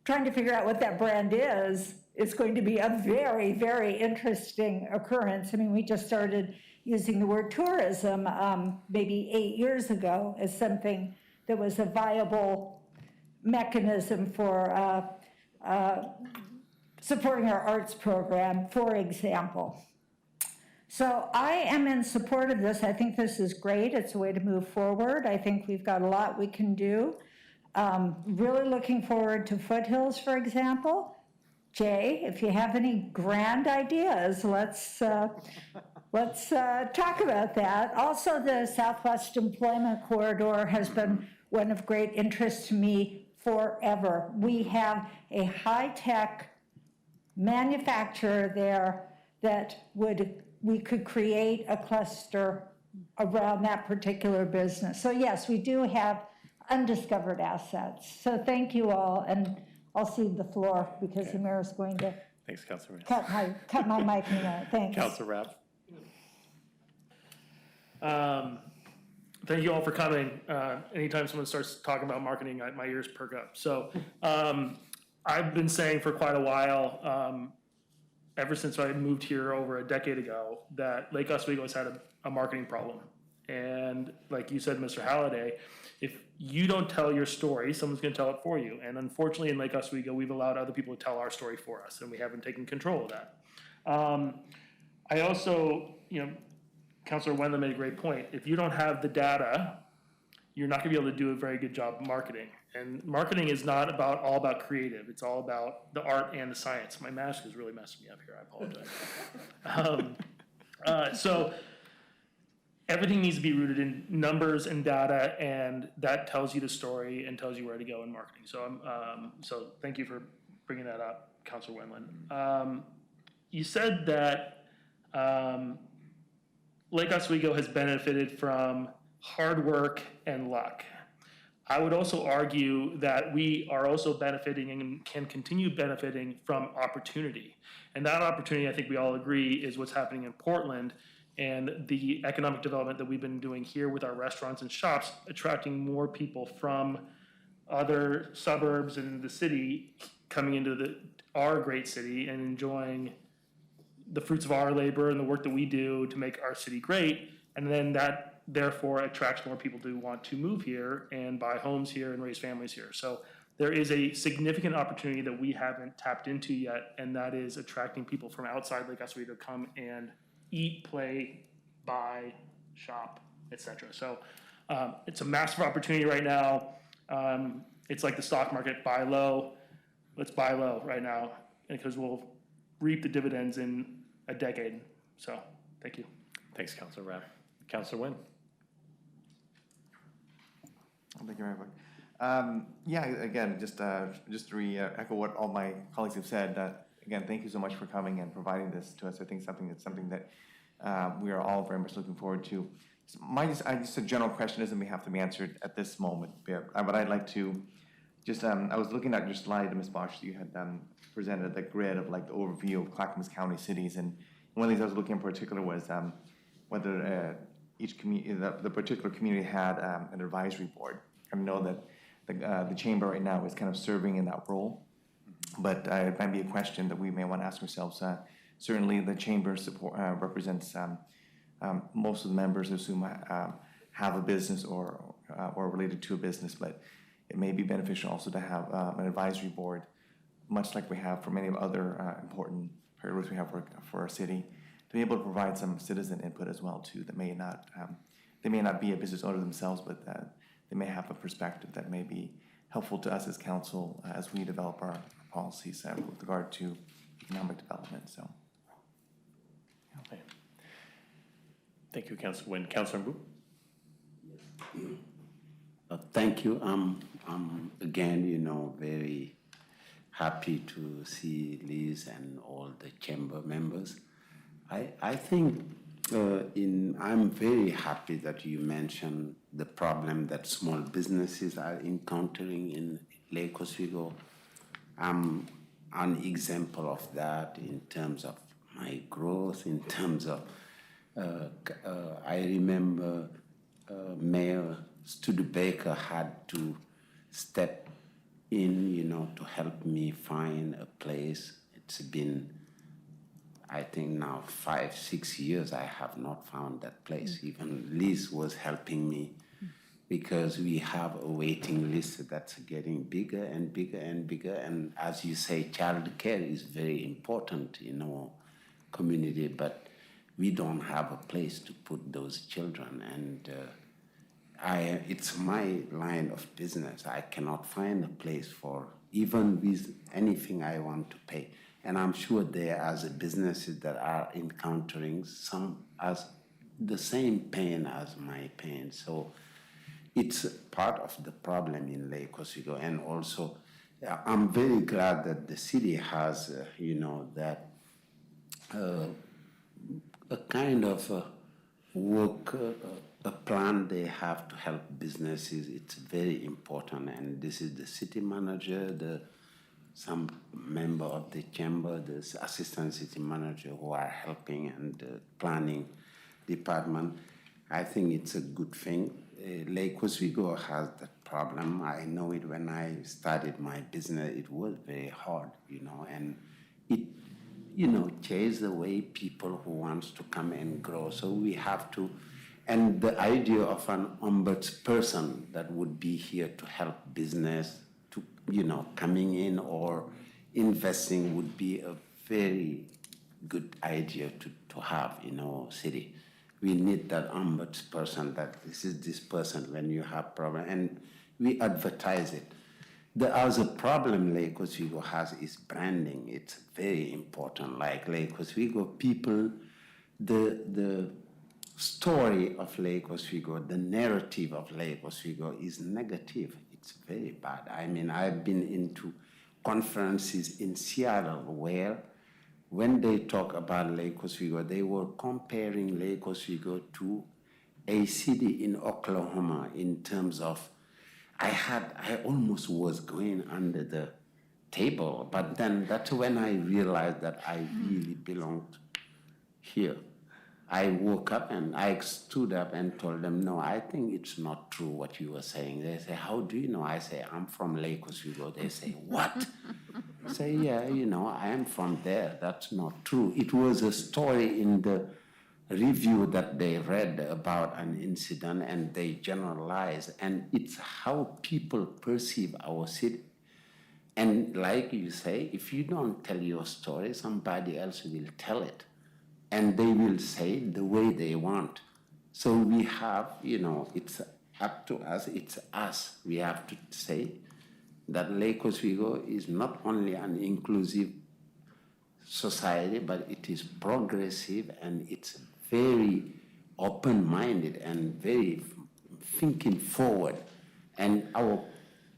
Trying to figure out what that brand is going to be a very, very interesting occurrence. I mean, we just started using the word tourism maybe 8 years ago as something that was a viable mechanism for supporting our arts program, for example. So I am in support of this. I think this is great. It's a way to move forward. I think we've got a lot we can do. Really looking forward to Foothills, for example. Jay, if you have any grand ideas, let's talk about that. Also, the Southwest Employment Corridor has been one of great interest to me forever. We have a high-tech manufacturer there that we could create a cluster around that particular business. So yes, we do have undiscovered assets. So thank you all, and I'll cede the floor because the mayor is going to Thanks, Councilor. cut my mic in a minute. Thanks. Councilor Rapp. Thank you all for coming. Anytime someone starts talking about marketing, my ears perk up. So I've been saying for quite a while, ever since I moved here over a decade ago, that Lake Oswego has had a marketing problem. And like you said, Mr. Halliday, if you don't tell your story, someone's going to tell it for you. And unfortunately, in Lake Oswego, we've allowed other people to tell our story for us, and we haven't taken control of that. I also, Councilor Wendland made a great point. If you don't have the data, you're not going to be able to do a very good job of marketing. And marketing is not all about creative. It's all about the art and the science. My mask is really messing me up here. I apologize. So everything needs to be rooted in numbers and data, and that tells you the story and tells you where to go in marketing. So so thank you for bringing that up, Councilor Wendland. You said that Lake Oswego has benefited from hard work and luck. I would also argue that we are also benefiting and can continue benefiting from opportunity. And that opportunity, I think we all agree, is what's happening in Portland and the economic development that we've been doing here with our restaurants and shops, attracting more people from other suburbs and the city coming into our great city and enjoying the fruits of our labor and the work that we do to make our city great. And then that therefore attracts more people to want to move here and buy homes here and raise families here. So there is a significant opportunity that we haven't tapped into yet, and that is attracting people from outside Lake Oswego to come and eat, play, buy, shop, etc. So it's a massive opportunity right now. It's like the stock market, buy low. Let's buy low right now because we'll reap the dividends in a decade. So thank you. Thanks, Councilor Rapp. Councilor Wynn. Thank you very much. Yeah, again, just to echo what all my colleagues have said. Again, thank you so much for coming and providing this to us. I think something that we are all very much looking forward to. Just a general question doesn't have to be answered at this moment, but I'd like to just, I was looking at your slide, Ms. Bosch, you had presented the grid of like the overview of Clackamas County cities, and one of the things I was looking in particular was whether each community, the particular community had an advisory board. I know that the chamber right now is kind of serving in that role, but it might be a question that we may want to ask ourselves. Certainly, the chamber represents most of the members, I assume, have a business or related to a business, but it may be beneficial also to have an advisory board, much like we have for many of other important priorities we have for our city, to be able to provide some citizen input as well too. That may not they may not be a business owner themselves, but they may have a perspective that may be helpful to us as council as we develop our policies with regard to economic development. So, okay. Thank you, Councilor Wynn. Councilor Mbu. Thank you. I'm again, very happy to see Liz and all the chamber members. I think I'm very happy that you mentioned the problem that small businesses are encountering in Lake Oswego. I'm an example of that in terms of my growth, in terms of, I remember Mayor Studebaker had to step in, to help me find a place. It's been, I think now 5-6 years I have not found that place. Even Liz was helping me because we have a waiting list that's getting bigger and bigger and bigger. And as you say, child care is very important in our community, but we don't have a place to put those children. And it's my line of business. I cannot find a place for even with anything I want to pay. And I'm sure there are businesses that are encountering some as the same pain as my pain. So it's part of the problem in Lake Oswego. And also, I'm very glad that the city has, that a kind of work, a plan they have to help businesses. It's very important. And this is the city manager, some member of the chamber, the assistant city manager who are helping, and the planning department. I think it's a good thing. Lake Oswego has that problem. I know it when I started my business, it was very hard, and it, chase away people who wants to come and grow. So we have to, and the idea of an ombudsperson that would be here to help business to, coming in or investing would be a very good idea to have in our city. We need that ombudsperson, that this is this person when you have problem, and we advertise it. The other problem Lake Oswego has is branding. It's very important. Like Lake Oswego, people, the story of Lake Oswego, the narrative of Lake Oswego is negative. It's very bad. I mean, I've been into conferences in Seattle where when they talk about Lake Oswego, they were comparing Lake Oswego to a city in Oklahoma in terms of, I almost was going under the table, but then that's when I realized that I really belonged here. I woke up and I stood up and told them, no, I think it's not true what you were saying. They say, how do you know? I say, I'm from Lake Oswego. They say, what? I say, yeah, I am from there. That's not true. It was a story in the review that they read about an incident and they generalize, and it's how people perceive our city. And like you say, if you don't tell your story, somebody else will tell it. And they will say it the way they want. So we have, it's up to us, it's us. We have to say that Lake Oswego is not only an inclusive society, but it is progressive and it's very open-minded and very thinking forward. And our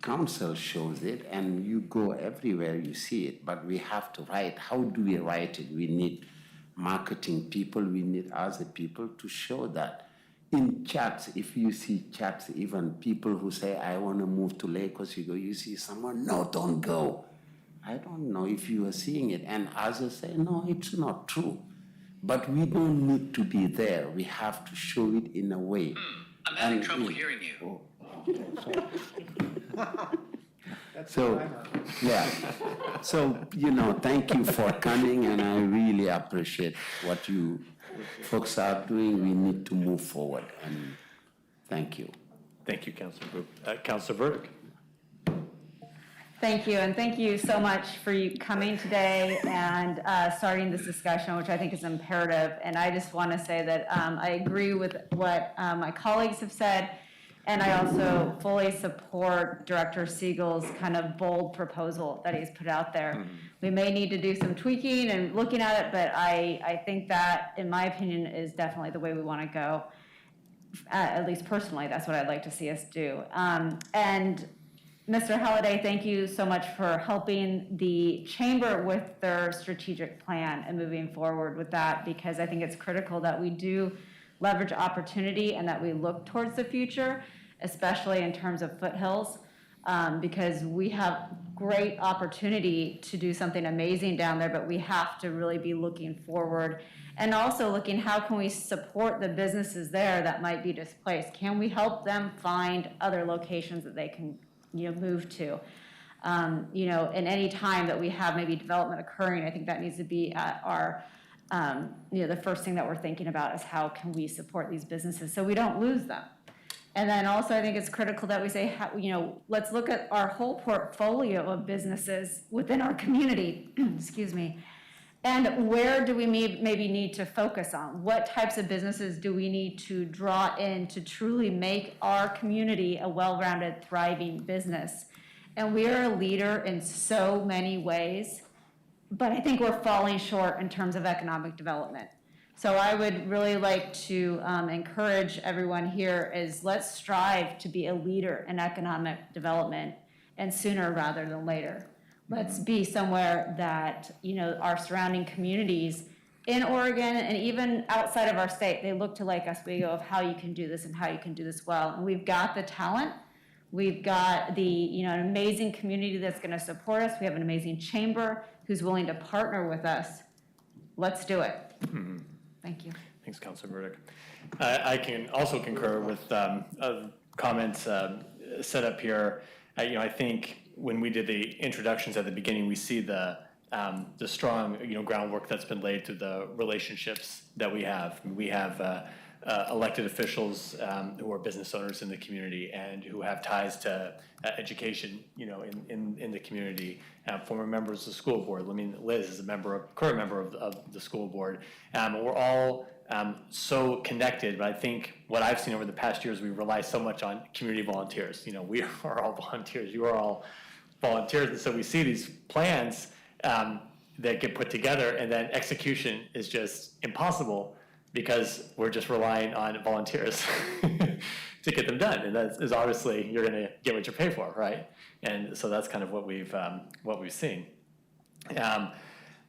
council shows it, and you go everywhere, you see it, but we have to write. How do we write it? We need marketing people, we need other people to show that. In chats, if you see chats, even people who say, I want to move to Lake Oswego, you see someone, no, don't go. I don't know if you are seeing it. And others say, no, it's not true. But we don't need to be there. We have to show it in a way. I'm having trouble hearing you. So, yeah. So, thank you for coming, and I really appreciate what you folks are doing. We need to move forward, and thank you. Thank you, Councilor Group. Councilor Burdick. Thank you, and thank you so much for you coming today and starting this discussion, which I think is imperative. And I just want to say that I agree with what my colleagues have said, and I also fully support Director Siegel's kind of bold proposal that he's put out there. Mm-hmm. We may need to do some tweaking and looking at it, but I think that, in my opinion, is definitely the way we want to go. At least personally, that's what I'd like to see us do. And Mr. Halliday, thank you so much for helping the chamber with their strategic plan and moving forward with that, because I think it's critical that we do leverage opportunity and that we look towards the future, especially in terms of foothills, because we have great opportunity to do something amazing down there, but we have to really be looking forward and also looking how can we support the businesses there that might be displaced? Can we help them find other locations that they can, move to? In any time that we have maybe development occurring, I think that needs to be at our, the first thing that we're thinking about is how can we support these businesses so we don't lose them. And then also I think it's critical that we say, let's look at our whole portfolio of businesses within our community, excuse me, and where do we maybe need to focus on? What types of businesses do we need to draw in to truly make our community a well-rounded, thriving business? And we are a leader in so many ways, but I think we're falling short in terms of economic development. So I would really like to encourage everyone here is let's strive to be a leader in economic development, and sooner rather than later. Let's be somewhere that, our surrounding communities in Oregon and even outside of our state, they look to Lake Oswego of how you can do this and how you can do this well. And we've got the talent. We've got the, an amazing community that's going to support us. We have an amazing chamber who's willing to partner with us. Let's do it. Mm-hmm. Thank you. Thanks, Councilor Burdick. I can also concur with comments set up here. I think when we did the introductions at the beginning, we see the strong groundwork that's been laid through the relationships that we have. We have elected officials who are business owners in the community and who have ties to education, in the community. Former members of the school board. Liz is current member of the school board. We're all so connected, but I think what I've seen over the past years, we rely so much on community volunteers. We are all volunteers. You are all volunteers, and so we see these plans that get put together, and then execution is just impossible because we're just relying on volunteers to get them done. And that is obviously, you're going to get what you pay for, right? And so that's kind of what we've seen.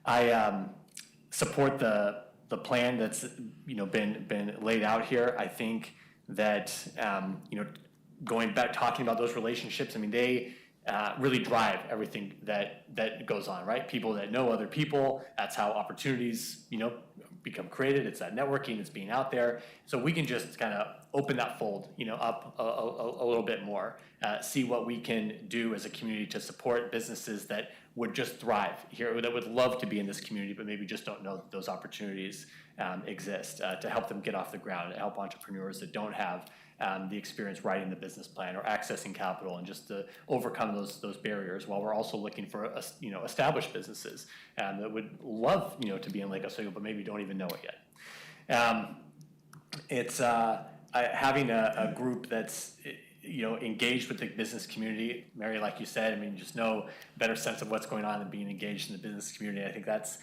I support the plan that's been laid out here. I think that going back, talking about those relationships, they really drive everything that goes on, right? People that know other people, that's how opportunities, become created. It's that networking, it's being out there. So we can just kind of open that fold, up a little bit more, see what we can do as a community to support businesses that would just thrive here, that would love to be in this community, but maybe just don't know that those opportunities exist, to help them get off the ground, to help entrepreneurs that don't have the experience writing the business plan or accessing capital, and just to overcome those barriers, while we're also looking for established businesses that would love to be in Lake Oswego, but maybe don't even know it yet. It's having a group that's engaged with the business community. Mary, like you said, just know a better sense of what's going on and being engaged in the business community. I think that's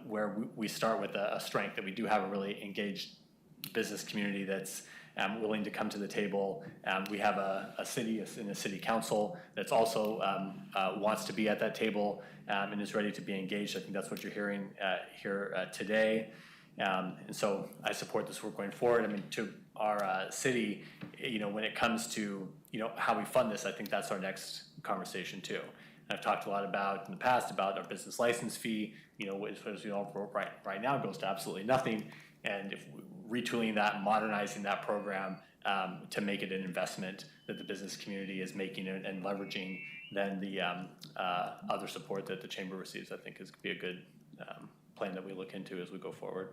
where we start with a strength, that we do have a really engaged business community that's willing to come to the table. We have a city council that's also wants to be at that table and is ready to be engaged. I think that's what you're hearing here today. And so I support this work going forward. To our city, when it comes to, how we fund this, I think that's our next conversation too. I've talked a lot about in the past about our business license fee, which, as you know, right now goes to absolutely nothing. And if retooling that, modernizing that program to make it an investment that the business community is making and leveraging, then the other support that the chamber receives, I think, is be a good plan that we look into as we go forward.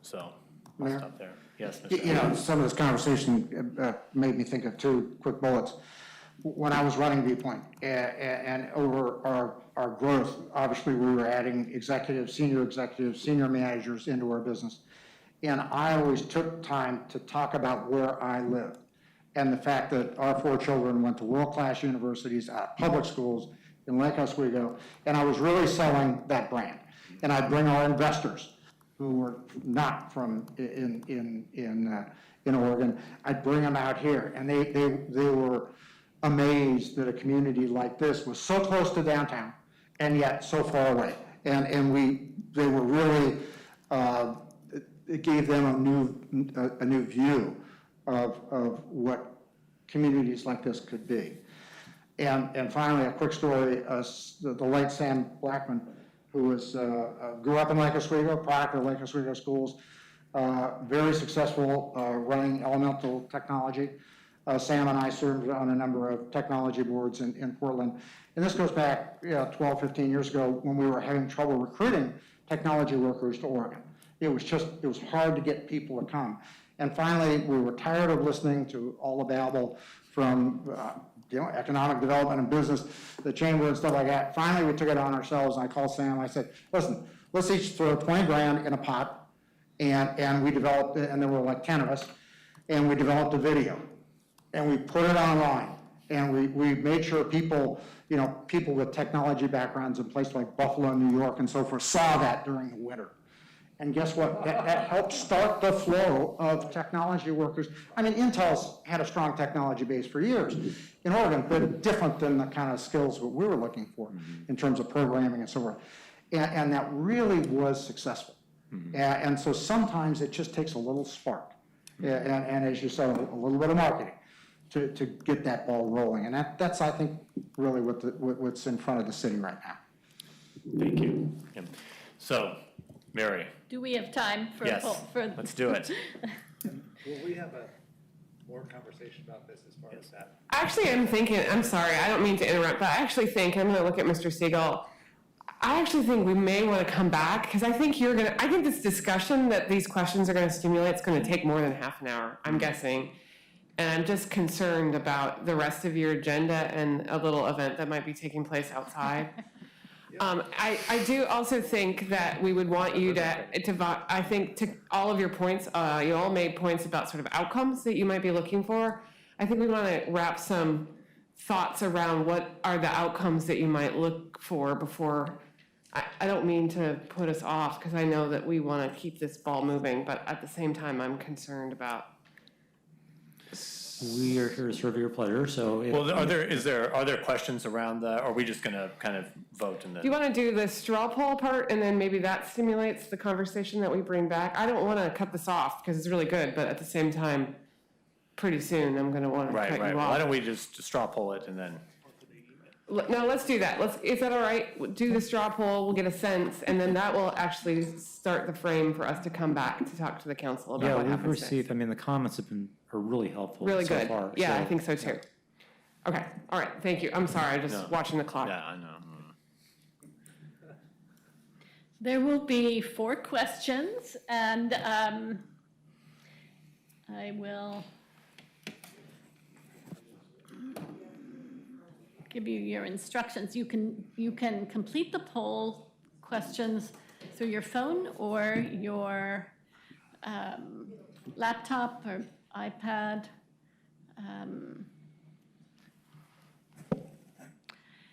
So I'll stop there. Yes, Mr. Some of this conversation made me think of two quick bullets. When I was running Viewpoint and over our growth, obviously we were adding executives, senior managers into our business. And I always took time to talk about where I live and the fact that our 4 children went to world-class universities, public schools in Lake Oswego, and I was really selling that brand. And I'd bring our investors who were not from in Oregon, I'd bring them out here, and they were amazed that a community like this was so close to downtown and yet so far away. And they were really, it gave them a new view of what communities like this could be. And finally, a quick story, the late Sam Blackman, who was, grew up in Lake Oswego, product of Lake Oswego schools, very successful running elemental technology. Sam and I served on a number of technology boards in Portland. And this goes back 12, 15 years ago when we were having trouble recruiting technology workers to Oregon. It was hard to get people to come. And finally, we were tired of listening to all the babble from economic development and business, the chamber and stuff like that. Finally, we took it on ourselves, and I called Sam, I said, listen, let's each throw 20 grand in a pot, and we developed it, and there were like 10 of us, and we developed a video, and we put it online, and we made sure people with technology backgrounds in places like Buffalo, New York, and so forth, saw that during the winter. And guess what? That helped start the flow of technology workers. I mean, Intel's had a strong technology base for years in Oregon, but different than the kind of skills that we were looking for in terms of programming and so forth. And that really was successful. And so sometimes it just takes a little spark. And as you said, a little bit of marketing to get that ball rolling. And that's, I think, really what's in front of the city right now. Thank you. Yeah. So, Mary. Do we have time for? Yes, let's do it. Will we have more conversation about this as far as that? Actually, I'm thinking, I'm sorry, I don't mean to interrupt, but I actually think, I'm going to look at Mr. Siegel. I actually think we may want to come back because I think I think this discussion that these questions are going to stimulate is going to take more than half an hour, I'm guessing. And I'm just concerned about the rest of your agenda and a little event that might be taking place outside. I do also think that we would want you I think to all of your points, you all made points about sort of outcomes that you might be looking for. I think we want to wrap some thoughts around what are the outcomes that you might look for before. I don't mean to put us off because I know that we want to keep this ball moving, but at the same time, I'm concerned about. We are here to serve your pleasure, so. Well, are there questions around that, or are we just gonna kind of vote and then? Do you want to do the straw poll part and then maybe that stimulates the conversation that we bring back? I don't want to cut this off because it's really good, but at the same time, pretty soon I'm going to want to cut you off. Why don't we just straw poll it and then? No, let's do that. Is that all right? Do the straw poll, we'll get a sense, and then that will actually start the frame for us to come back to talk to the council about what happens next. Received, I mean, the comments are really helpful Really so good. far. Yeah, I think so too. Okay, all right, thank you. I'm sorry, watching the clock. Yeah, I know. There will be 4 questions, and I will give you your instructions. You can complete the poll questions through your phone or your laptop or iPad.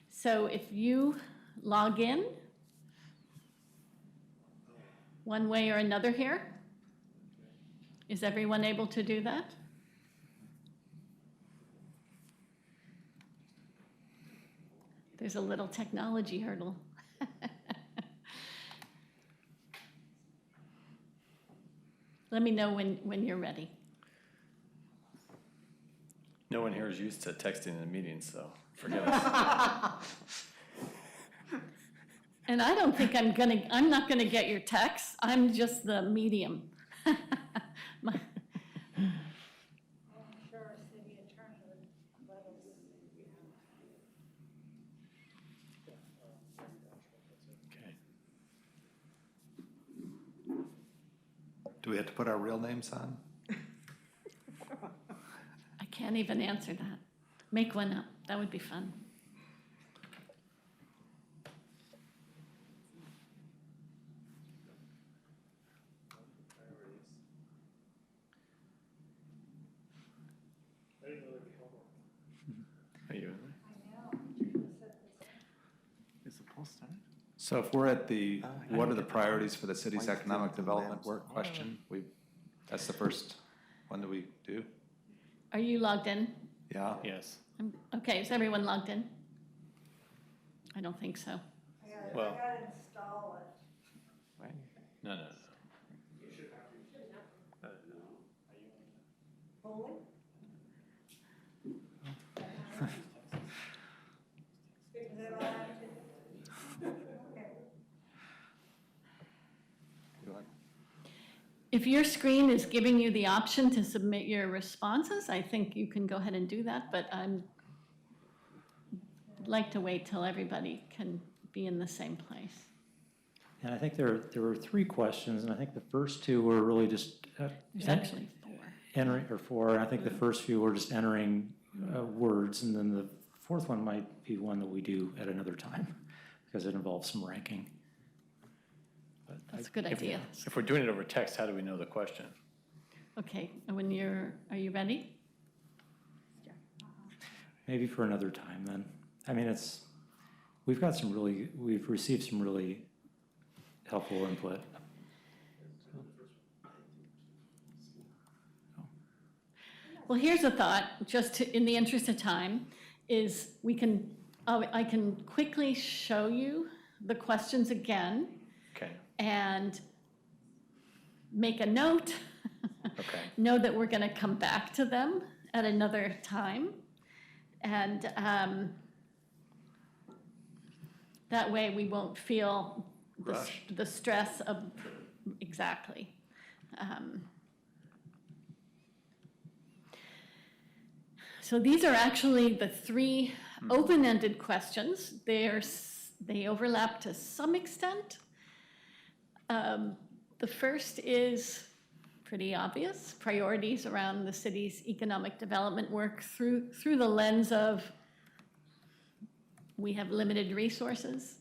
So if you log in one way or another here, is everyone able to do that? There's a little technology hurdle. Let me know when you're ready. No one here is used to texting in a meeting, so forgive us. And I don't think I'm not gonna get your text. I'm just the medium. Do we have to put our real names on? I can't even answer that. Make one up. That would be fun. So if we're at the, what are the priorities for the city's economic development work question? That's the first one that we do? Are you logged in? Yeah. Yes. Okay, is everyone logged in? I don't think so. Well. I gotta install it. No. If your screen is giving you the option to submit your responses, I think you can go ahead and do that, but I'd like to wait till everybody can be in the same place. And I think there were 3 questions, and I think the first 2 were really just There's actually 4. entering, or 4, and I think the first few were just entering words, and then the 4th one might be one that we do at another time, because it involves some ranking. But That's a good idea. If we're doing it over text, how do we know the question? Okay, are you ready? Maybe for another time then. I mean, we've received some really helpful input. Well, here's a thought, just in the interest of time, is I can quickly show you the questions again. Okay. And make a note. Okay. Know that we're going to come back to them at another time. And that way we won't feel the stress of, exactly. So these are actually the 3 open-ended questions. They overlap to some extent. The first is pretty obvious, priorities around the city's economic development work through the lens of we have limited resources,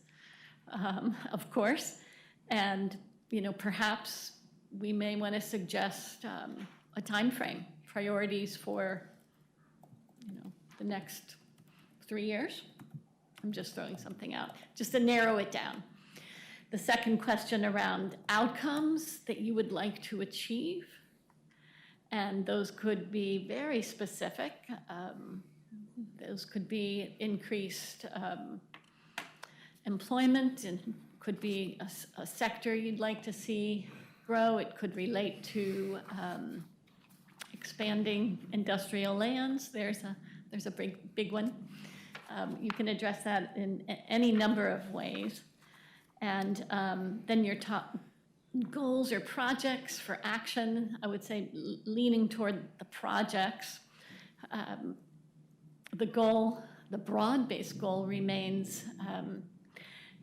of course, and perhaps we may want to suggest a time frame, priorities for the next 3 years. I'm just throwing something out, just to narrow it down. The second question around outcomes that you would like to achieve, and those could be very specific. Those could be increased employment, and could be a sector you'd like to see grow. It could relate to expanding industrial lands. There's a big one. You can address that in any number of ways. And then your top goals or projects for action, I would say leaning toward the projects. The broad-based goal remains,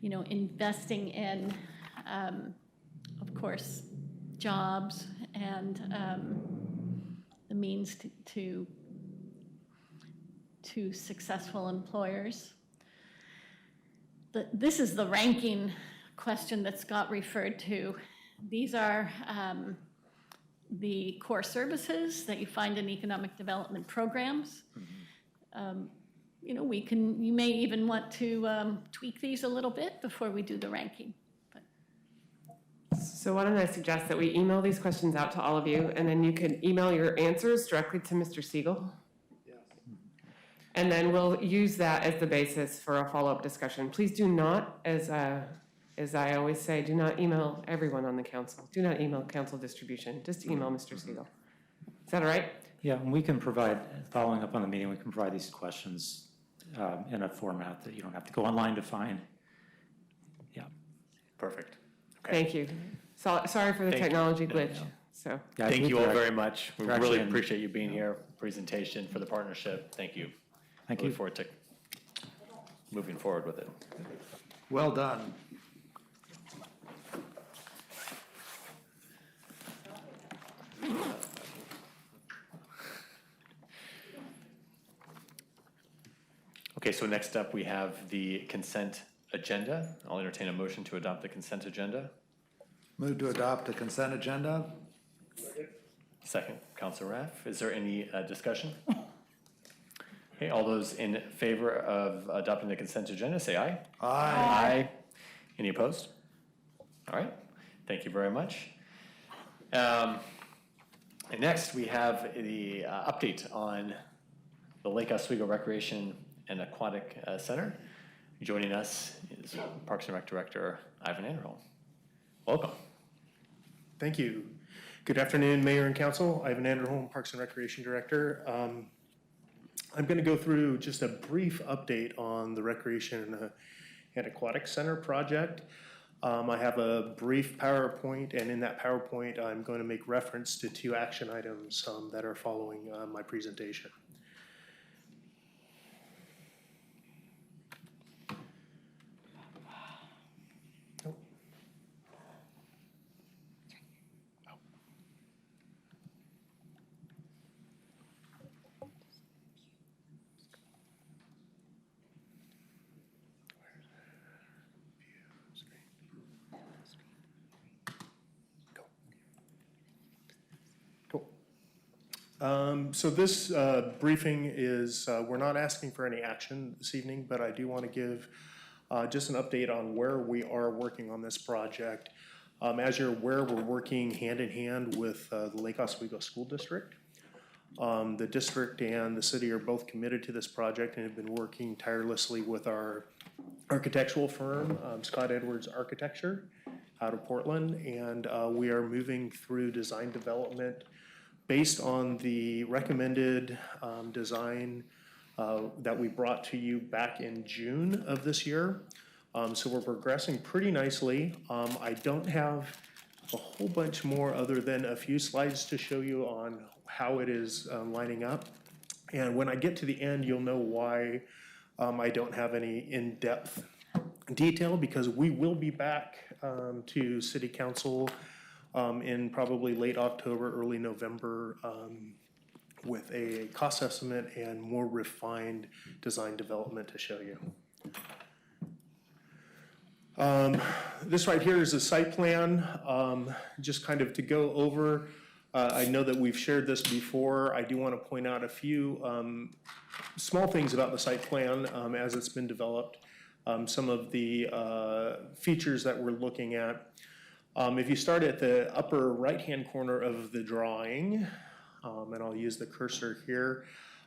investing in, of course, jobs and the means to successful employers. This is the ranking question that Scott referred to. These are the core services that you find in economic development programs. You may even want to tweak these a little bit before we do the ranking. So why don't I suggest that we email these questions out to all of you, and then you can email your answers directly to Mr. Siegel. And then we'll use that as the basis for a follow-up discussion. Please do not, as I always say, do not email everyone on the council. Do not email council distribution. Just email Mr. Siegel. Is that all right? Yeah, and we can provide, following up on the meeting, we can provide these questions in a format that you don't have to go online to find. Yeah. Perfect. Okay. Thank you. Sorry for the technology glitch. So thank you all very much. We really appreciate you being here, presentation, for the partnership. Thank you. Thank you. Look forward to moving forward with it. Well done. Okay, so next up we have the consent agenda. I'll entertain a motion to adopt the consent agenda. Move to adopt the consent agenda. Second, Councilor Raff. Is there any discussion? Okay, all those in favor of adopting the consent agenda, say aye. Aye. Aye. Any opposed? All right, thank you very much. And next, we have the update on the Lake Oswego Recreation and Aquatic Center. Joining us is Parks and Rec Director Ivan Anderholm. Welcome. Thank you. Good afternoon, Mayor and Council. Ivan Anderholm, Parks and Recreation Director. I'm going to go through just a brief update on the Recreation and Aquatic Center project. I have a brief PowerPoint, and in that PowerPoint, I'm going to make reference to 2 action items that are following my presentation. So this briefing is, we're not asking for any action this evening, but I do want to give just an update on where we are working on this project. As you're aware, we're working hand in hand with the Lake Oswego School District. The district and the city are both committed to this project and have been working tirelessly with our architectural firm, Scott Edwards Architecture, out of Portland, and we are moving through design development based on the recommended design that we brought to you back in June of this year. So we're progressing pretty nicely. I don't have a whole bunch more other than a few slides to show you on how it is lining up. And when I get to the end, you'll know why I don't have any in-depth detail, because we will be back to City Council in probably late October, early November, with a cost estimate and more refined design development to show you. This right here is a site plan, just kind of to go over. I know that we've shared this before. I do want to point out a few small things about the site plan as it's been developed. Some of the features that we're looking at. If you start at the upper right-hand corner of the drawing, and I'll use the cursor here,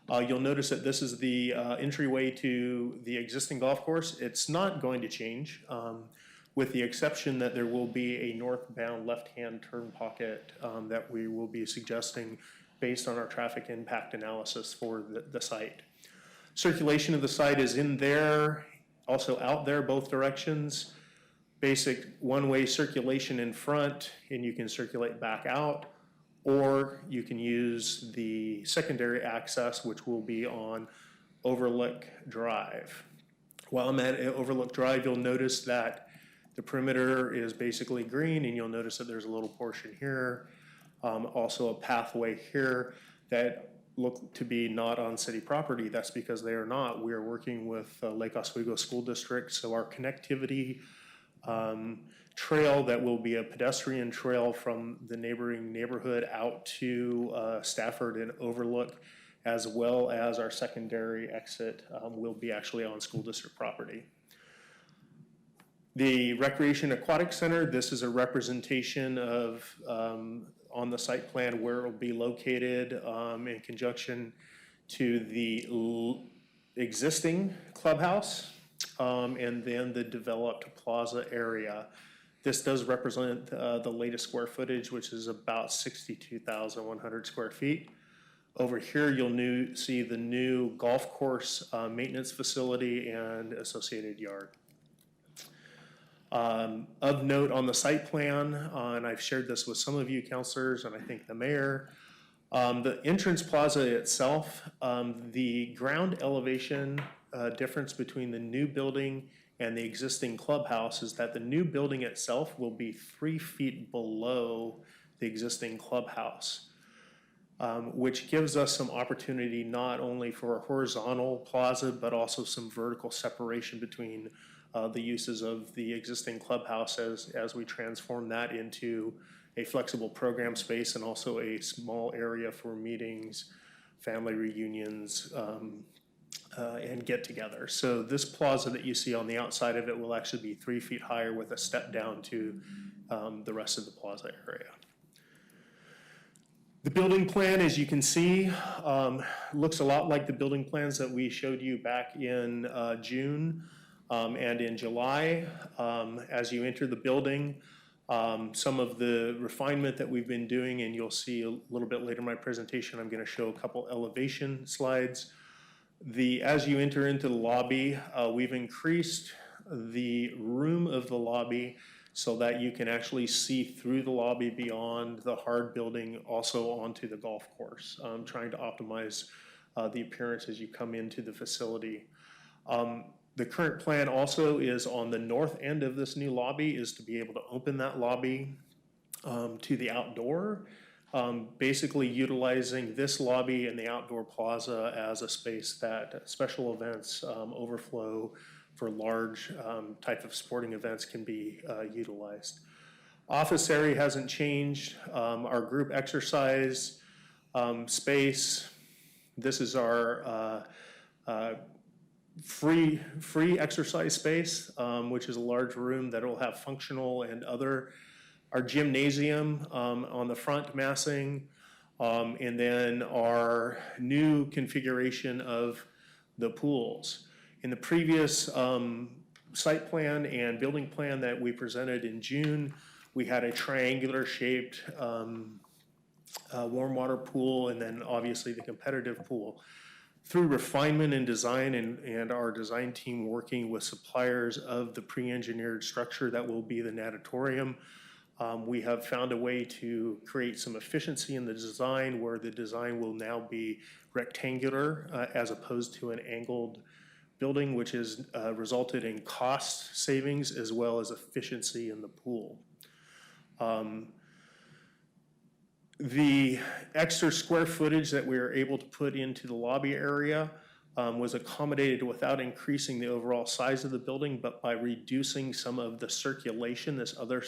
you'll notice that this is the entryway to the existing golf course. It's not going to change, with the exception that there will be a northbound left-hand turn pocket that we will be suggesting based on our traffic impact analysis for the site. Circulation of the site is in there, also out there, both directions. Basic one-way circulation in front, and you can circulate back out, or you can use the secondary access, which will be on Overlook Drive. While I'm at Overlook Drive, you'll notice that the perimeter is basically green, and you'll notice that there's a little portion here, also a pathway here that look to be not on city property. That's because they are not. We are working with Lake Oswego School District, so our connectivity trail that will be a pedestrian trail from the neighboring neighborhood out to Stafford and Overlook, as well as our secondary exit will be actually on school district property. The Recreation Aquatic Center, this is a representation of on the site plan where it will be located in conjunction to the existing clubhouse and then the developed plaza area. This does represent the latest square footage, which is about 62,100 square feet. Over here, you'll see the new golf course maintenance facility and associated yard. Of note on the site plan, and I've shared this with some of you counselors and I think the mayor, the entrance plaza itself, the ground elevation difference between the new building and the existing clubhouse is that the new building itself will be 3 feet below the existing clubhouse, which gives us some opportunity not only for a horizontal plaza, but also some vertical separation between the uses of the existing clubhouse as we transform that into a flexible program space and also a small area for meetings, family reunions, and get together. So this plaza that you see on the outside of it will actually be 3 feet higher with a step down to the rest of the plaza area. The building plan, as you can see, looks a lot like the building plans that we showed you back in June and in July. As you enter the building, some of the refinement that we've been doing, and you'll see a little bit later in my presentation, I'm going to show a couple elevation slides. As you enter into the lobby, we've increased the room of the lobby so that you can actually see through the lobby beyond the hard building, also onto the golf course, trying to optimize the appearance as you come into the facility. The current plan also is on the north end of this new lobby is to be able to open that lobby to the outdoor, basically utilizing this lobby and the outdoor plaza as a space that special events, overflow for large type of sporting events can be utilized. Office area hasn't changed. Our group exercise space, this is our free exercise space, which is a large room that will have functional and other. Our gymnasium on the front massing, and then our new configuration of the pools. In the previous site plan and building plan that we presented in June, we had a triangular shaped warm water pool, and then obviously the competitive pool. Through refinement and design and our design team working with suppliers of the pre-engineered structure that will be the natatorium, we have found a way to create some efficiency in the design where the design will now be rectangular as opposed to an angled building, which has resulted in cost savings as well as efficiency in the pool. The extra square footage that we were able to put into the lobby area was accommodated without increasing the overall size of the building, but by reducing some of the circulation, this other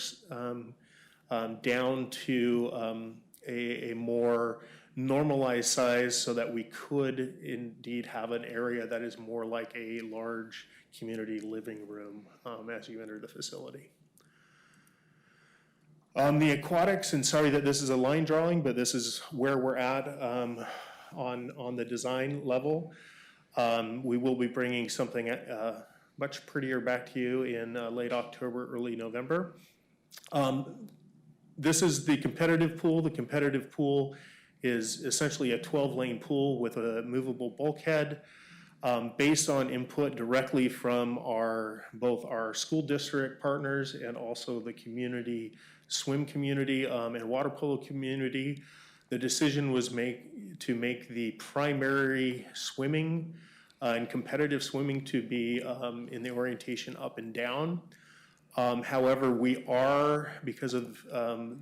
down to a more normalized size so that we could indeed have an area that is more like a large community living room as you enter the facility. The aquatics, and sorry that this is a line drawing, but this is where we're at on the design level. We will be bringing something much prettier back to you in late October, early November. This is the competitive pool. The competitive pool is essentially a 12-lane pool with a movable bulkhead based on input directly from both our school district partners and also the community, swim community and water polo community. The decision was to make the primary swimming and competitive swimming to be in the orientation up and down. However, we are, because of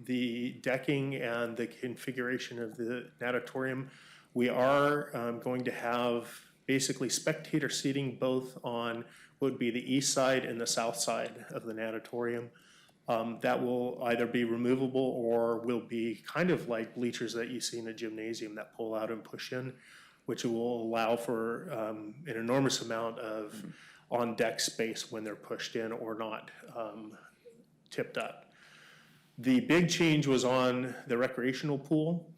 the decking and the configuration of the natatorium, we are going to have basically spectator seating both on what would be the east side and the south side of the natatorium. That will either be removable or will be kind of like bleachers that you see in a gymnasium that pull out and push in, which will allow for an enormous amount of on-deck space when they're pushed in or not tipped up. The big change was on the recreational pool.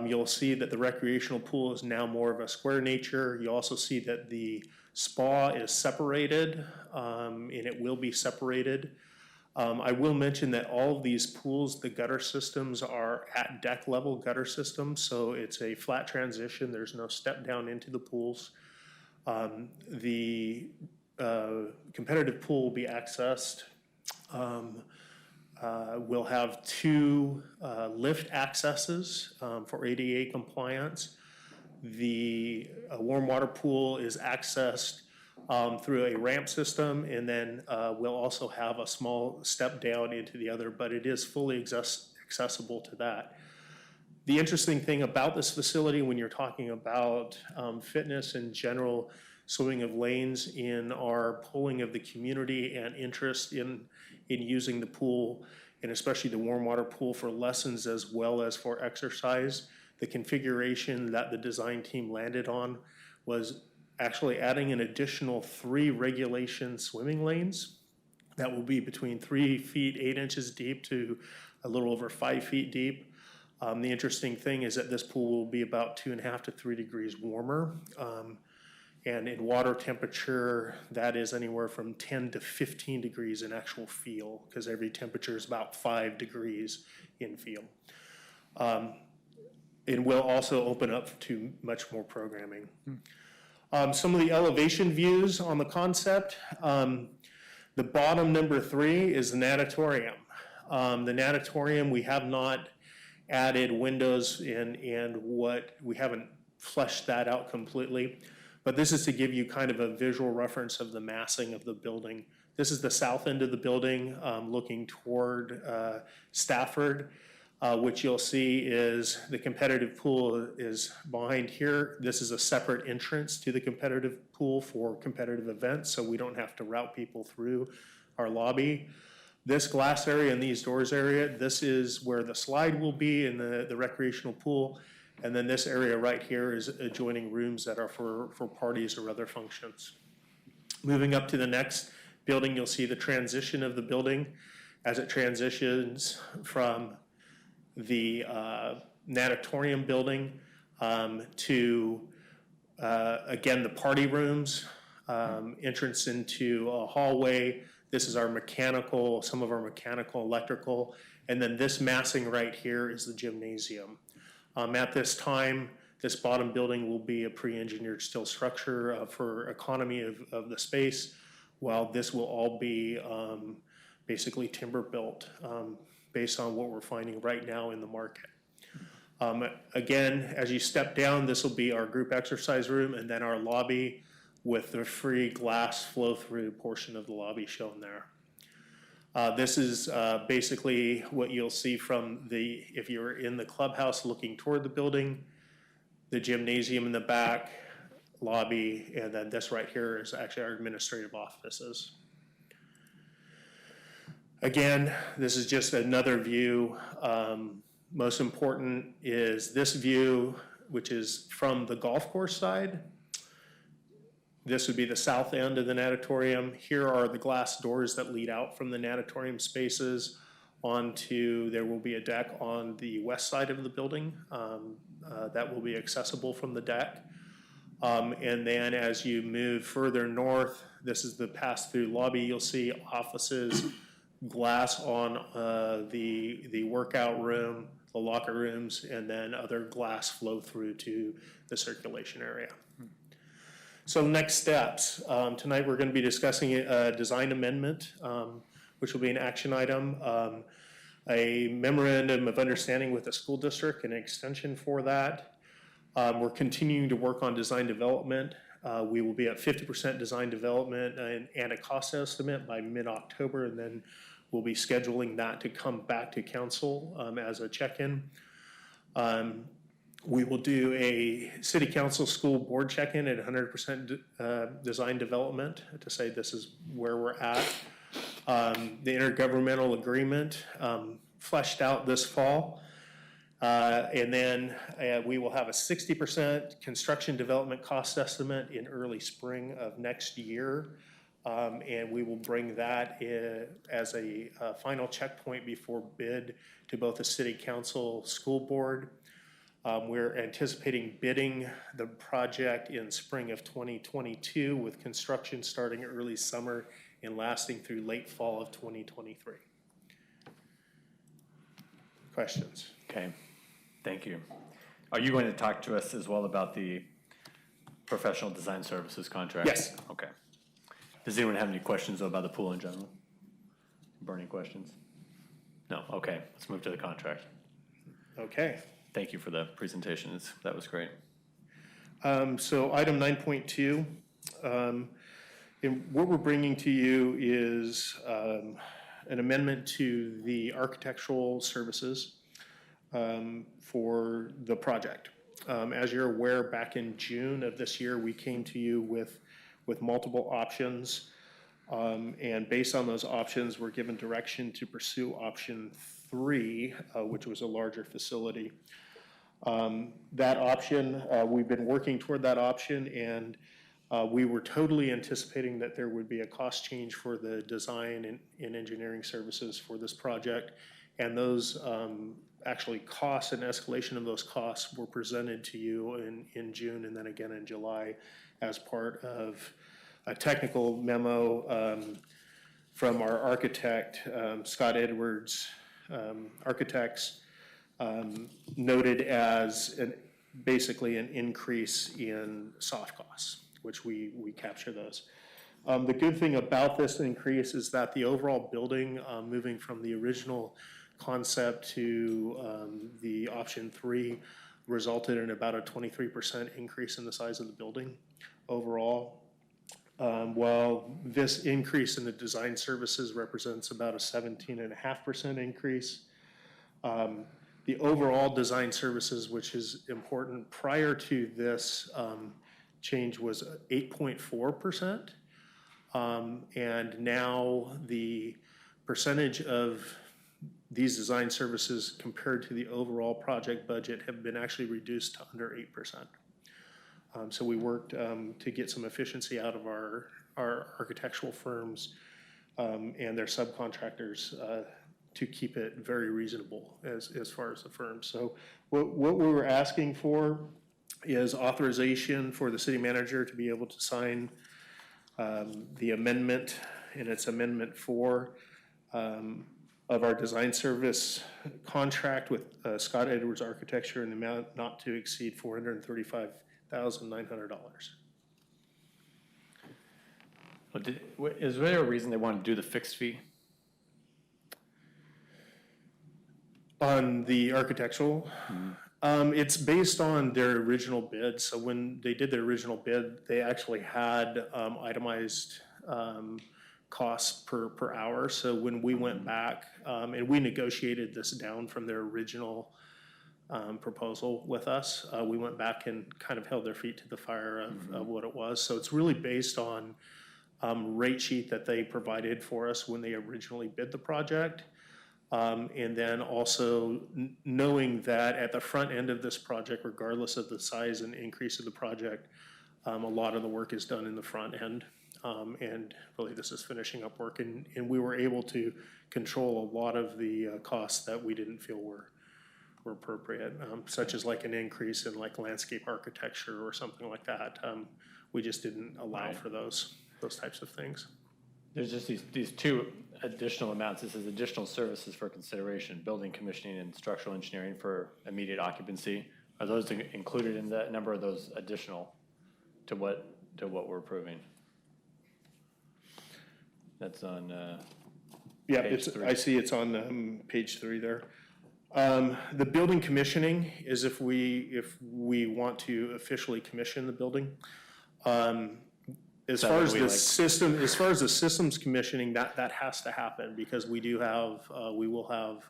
You'll see that the recreational pool is now more of a square nature. You also see that the spa is separated, and it will be separated. I will mention that all of these pools, the gutter systems are at deck level gutter systems, so it's a flat transition. There's no step down into the pools. The competitive pool will be accessed. We'll have 2 lift accesses for ADA compliance. The warm water pool is accessed through a ramp system, and then we'll also have a small step down into the other, but it is fully accessible to that. The interesting thing about this facility when you're talking about fitness and general swimming of lanes in our polling of the community and interest in using the pool, and especially the warm water pool for lessons as well as for exercise, the configuration that the design team landed on was actually adding an additional 3 regulation swimming lanes that will be between 3 feet 8 inches deep to a little over 5 feet deep. The interesting thing is that this pool will be about 2.5 to 3 degrees warmer. And in water temperature, that is anywhere from 10 to 15 degrees in actual feel, because every temperature is about 5 degrees in feel. It will also open up to much more programming. Some of the elevation views on the concept. The bottom number 3 is the natatorium. The natatorium, we have not added windows and we haven't fleshed that out completely. But this is to give you kind of a visual reference of the massing of the building. This is the south end of the building, looking toward Stafford. What you'll see is the competitive pool is behind here. This is a separate entrance to the competitive pool for competitive events, so we don't have to route people through our lobby. This glass area and these doors area, this is where the slide will be in the recreational pool. And then this area right here is adjoining rooms that are for parties or other functions. Moving up to the next building, you'll see the transition of the building as it transitions from the natatorium building to, again, the party rooms, entrance into a hallway. This is our mechanical, some of our mechanical, electrical, and then this massing right here is the gymnasium. At this time, this bottom building will be a pre-engineered steel structure for economy of the space, while this will all be basically timber built based on what we're finding right now in the market. Again, as you step down, this will be our group exercise room and then our lobby with the free glass flow-through portion of the lobby shown there. This is basically what you'll see from if you're in the clubhouse looking toward the building, the gymnasium in the back, lobby, and then this right here is actually our administrative offices. Again, this is just another view. Most important is this view, which is from the golf course side. This would be the south end of the natatorium. Here are the glass doors that lead out from the natatorium spaces onto, there will be a deck on the west side of the building that will be accessible from the deck. And then as you move further north, this is the pass-through lobby. You'll see offices, glass on the workout room, the locker rooms, and then other glass flow through to the circulation area. So next steps. Tonight we're going to be discussing a design amendment, which will be an action item, a memorandum of understanding with the school district, an extension for that. We're continuing to work on design development. We will be at 50% design development and a cost estimate by mid-October, and then we'll be scheduling that to come back to council as a check-in. We will do a city council school board check-in at 100% design development to say this is where we're at. The intergovernmental agreement fleshed out this fall. And then we will have a 60% construction development cost estimate in early spring of next year. And we will bring that as a final checkpoint before bid to both the city council, school board. We're anticipating bidding the project in spring of 2022 with construction starting early summer and lasting through late fall of 2023. Questions? Okay, thank you. Are you going to talk to us as well about the professional design services contract? Yes. Okay. Does anyone have any questions about the pool in general? Burning questions? No, okay, let's move to the contract. Okay. Thank you for the presentation. That was great. So item 9.2, and what we're bringing to you is an amendment to the architectural services for the project. As you're aware, back in June of this year, we came to you with multiple options, and based on those options, we're given direction to pursue option 3, which was a larger facility. That option, we've been working toward that option, and we were totally anticipating that there would be a cost change for the design and engineering services for this project. And those actually costs and escalation of those costs were presented to you in June and then again in July as part of a technical memo from our architect, Scott Edwards Architects, noted as basically an increase in soft costs, which we capture those. The good thing about this increase is that the overall building, moving from the original concept to the option 3, resulted in about a 23% increase in the size of the building overall. While this increase in the design services represents about a 17.5% increase, the overall design services, which is important, prior to this change was 8.4%. And now the percentage of these design services compared to the overall project budget have been actually reduced to under 8%. So we worked to get some efficiency out of our architectural firms and their subcontractors to keep it very reasonable as far as the firm. So what we were asking for is authorization for the city manager to be able to sign the amendment, and it's Amendment 4 of our design service contract with Scott Edwards Architecture in the amount not to exceed $435,900. Is there a reason they want to do the fixed fee? On the architectural, it's based on their original bid. So when they did their original bid, they actually had itemized costs per hour. So when we went back and we negotiated this down from their original proposal with us, we went back and kind of held their feet to the fire of what it was. So it's really based on rate sheet that they provided for us when they originally bid the project. And then also knowing that at the front end of this project, regardless of the size and increase of the project, a lot of the work is done in the front end. And really this is finishing up work, and we were able to control a lot of the costs that we didn't feel were appropriate, such as like an increase in like landscape architecture or something like that. We just didn't allow for those types of things. There's just these two additional amounts. This is additional services for consideration, building commissioning and structural engineering for immediate occupancy. Are those included in that number, of those additional to what we're approving? That's on Yeah, page 3. I see it's on page 3 there. The building commissioning is if we want to officially commission the building. As far as the systems commissioning, that has to happen because we will have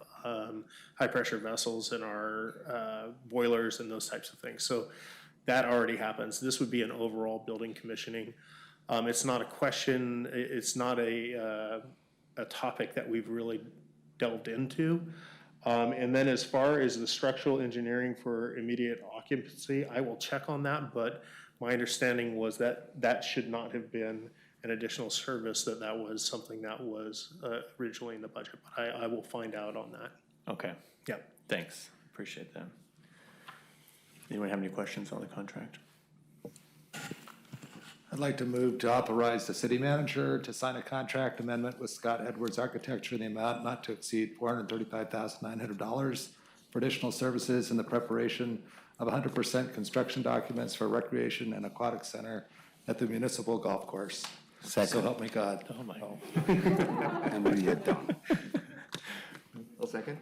high pressure vessels in our boilers and those types of things. So that already happens. This would be an overall building commissioning. It's not a question. It's not a topic that we've really delved into. And then as far as the structural engineering for immediate occupancy, I will check on that, but my understanding was that should not have been an additional service, that was something that was originally in the budget, but I will find out on that. Okay. Yeah. Thanks. Appreciate that. Anyone have any questions on the contract? I'd like to move to authorize the city manager to sign a contract amendment with Scott Edwards Architecture in the amount not to exceed $435,900 for additional services in the preparation of 100% construction documents for recreation and aquatic center at the municipal golf course. Second. So help me God. Oh my. And we are done. I'll second.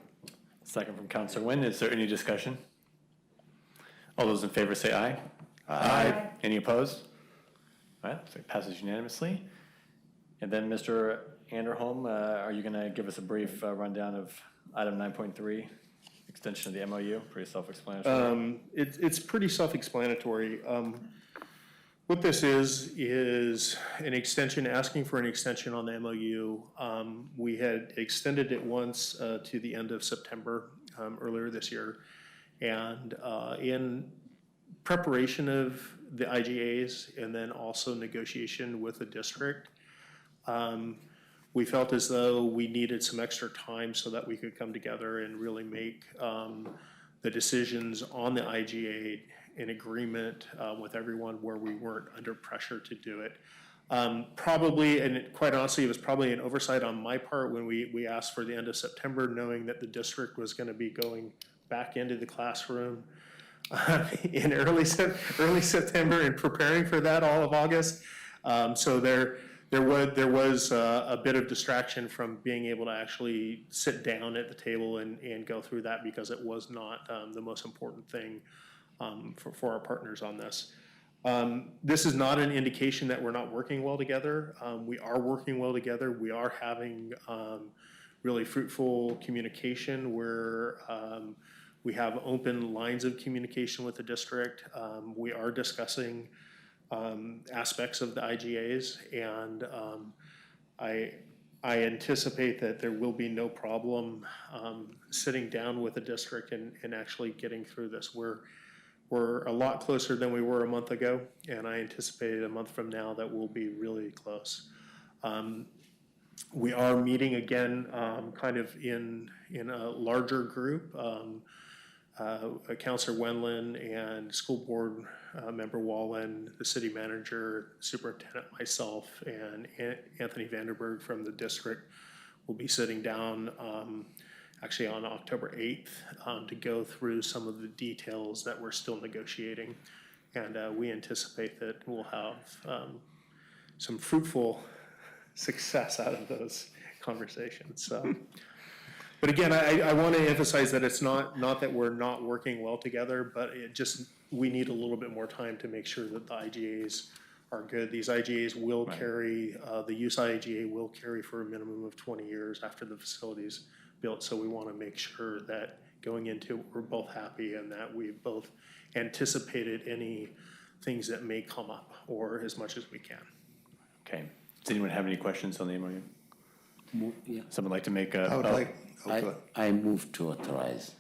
Second from Councilor Nguyen. Is there any discussion? All those in favor say aye. Aye. Any opposed? All right, so it passes unanimously. And then Mr. Anderholm, are you going to give us a brief rundown of item 9.3, extension of the MOU? Pretty self-explanatory. It's pretty self-explanatory. What this is an extension, asking for an extension on the MOU. We had extended it once to the end of September earlier this year. And in preparation of the IGAs and then also negotiation with the district, we felt as though we needed some extra time so that we could come together and really make the decisions on the IGA in agreement with everyone where we weren't under pressure to do it. Probably, and quite honestly, it was probably an oversight on my part when we asked for the end of September, knowing that the district was going to be going back into the classroom in early September and preparing for that all of August. So there there was a bit of distraction from being able to actually sit down at the table and go through that because it was not the most important thing for our partners on this. This is not an indication that we're not working well together. We are working well together. We are having really fruitful communication where we have open lines of communication with the district. We are discussing aspects of the IGAs, and I anticipate that there will be no problem sitting down with the district and actually getting through this. We're a lot closer than we were a month ago, and I anticipate a month from now that we'll be really close. We are meeting again kind of in a larger group. Councilor Wendland and school board member Wallen, the city manager, superintendent, myself, and Anthony Vanderberg from the district will be sitting down actually on October 8th to go through some of the details that we're still negotiating. And we anticipate that we'll have some fruitful success out of those conversations. But again, I want to emphasize that it's not that we're not working well together, but it just, we need a little bit more time to make sure that the IGAs are good. These IGAs will carry, the use IGA will carry for a minimum of 20 years after the facility's built. So we want to make sure that going into it, we're both happy and that we both anticipated any things that may come up or as much as we can. Okay. Does anyone have any questions on the MOU? Yeah. Someone like to make a? I would like, I move to authorize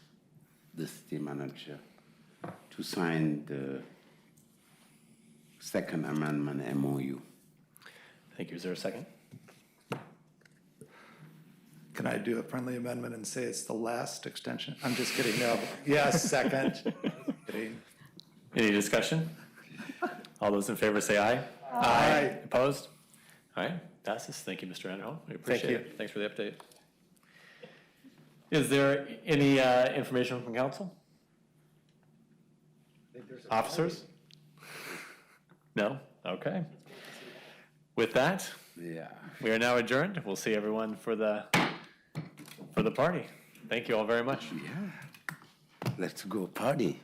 the city manager to sign the second amendment MOU. Thank you. Is there a second? can I do a friendly amendment and say it's the last extension? I'm just kidding, no. Yes, second. Kidding. Any discussion? All those in favor say aye. Aye. Opposed? All right, passes. Thank you, Mr. Underhill. We appreciate it. Thanks for the update. Is there any information from council? Officers? No? Okay. With that, we are now adjourned. We'll see everyone for the party. Thank you all very much. Yeah. Let's go party.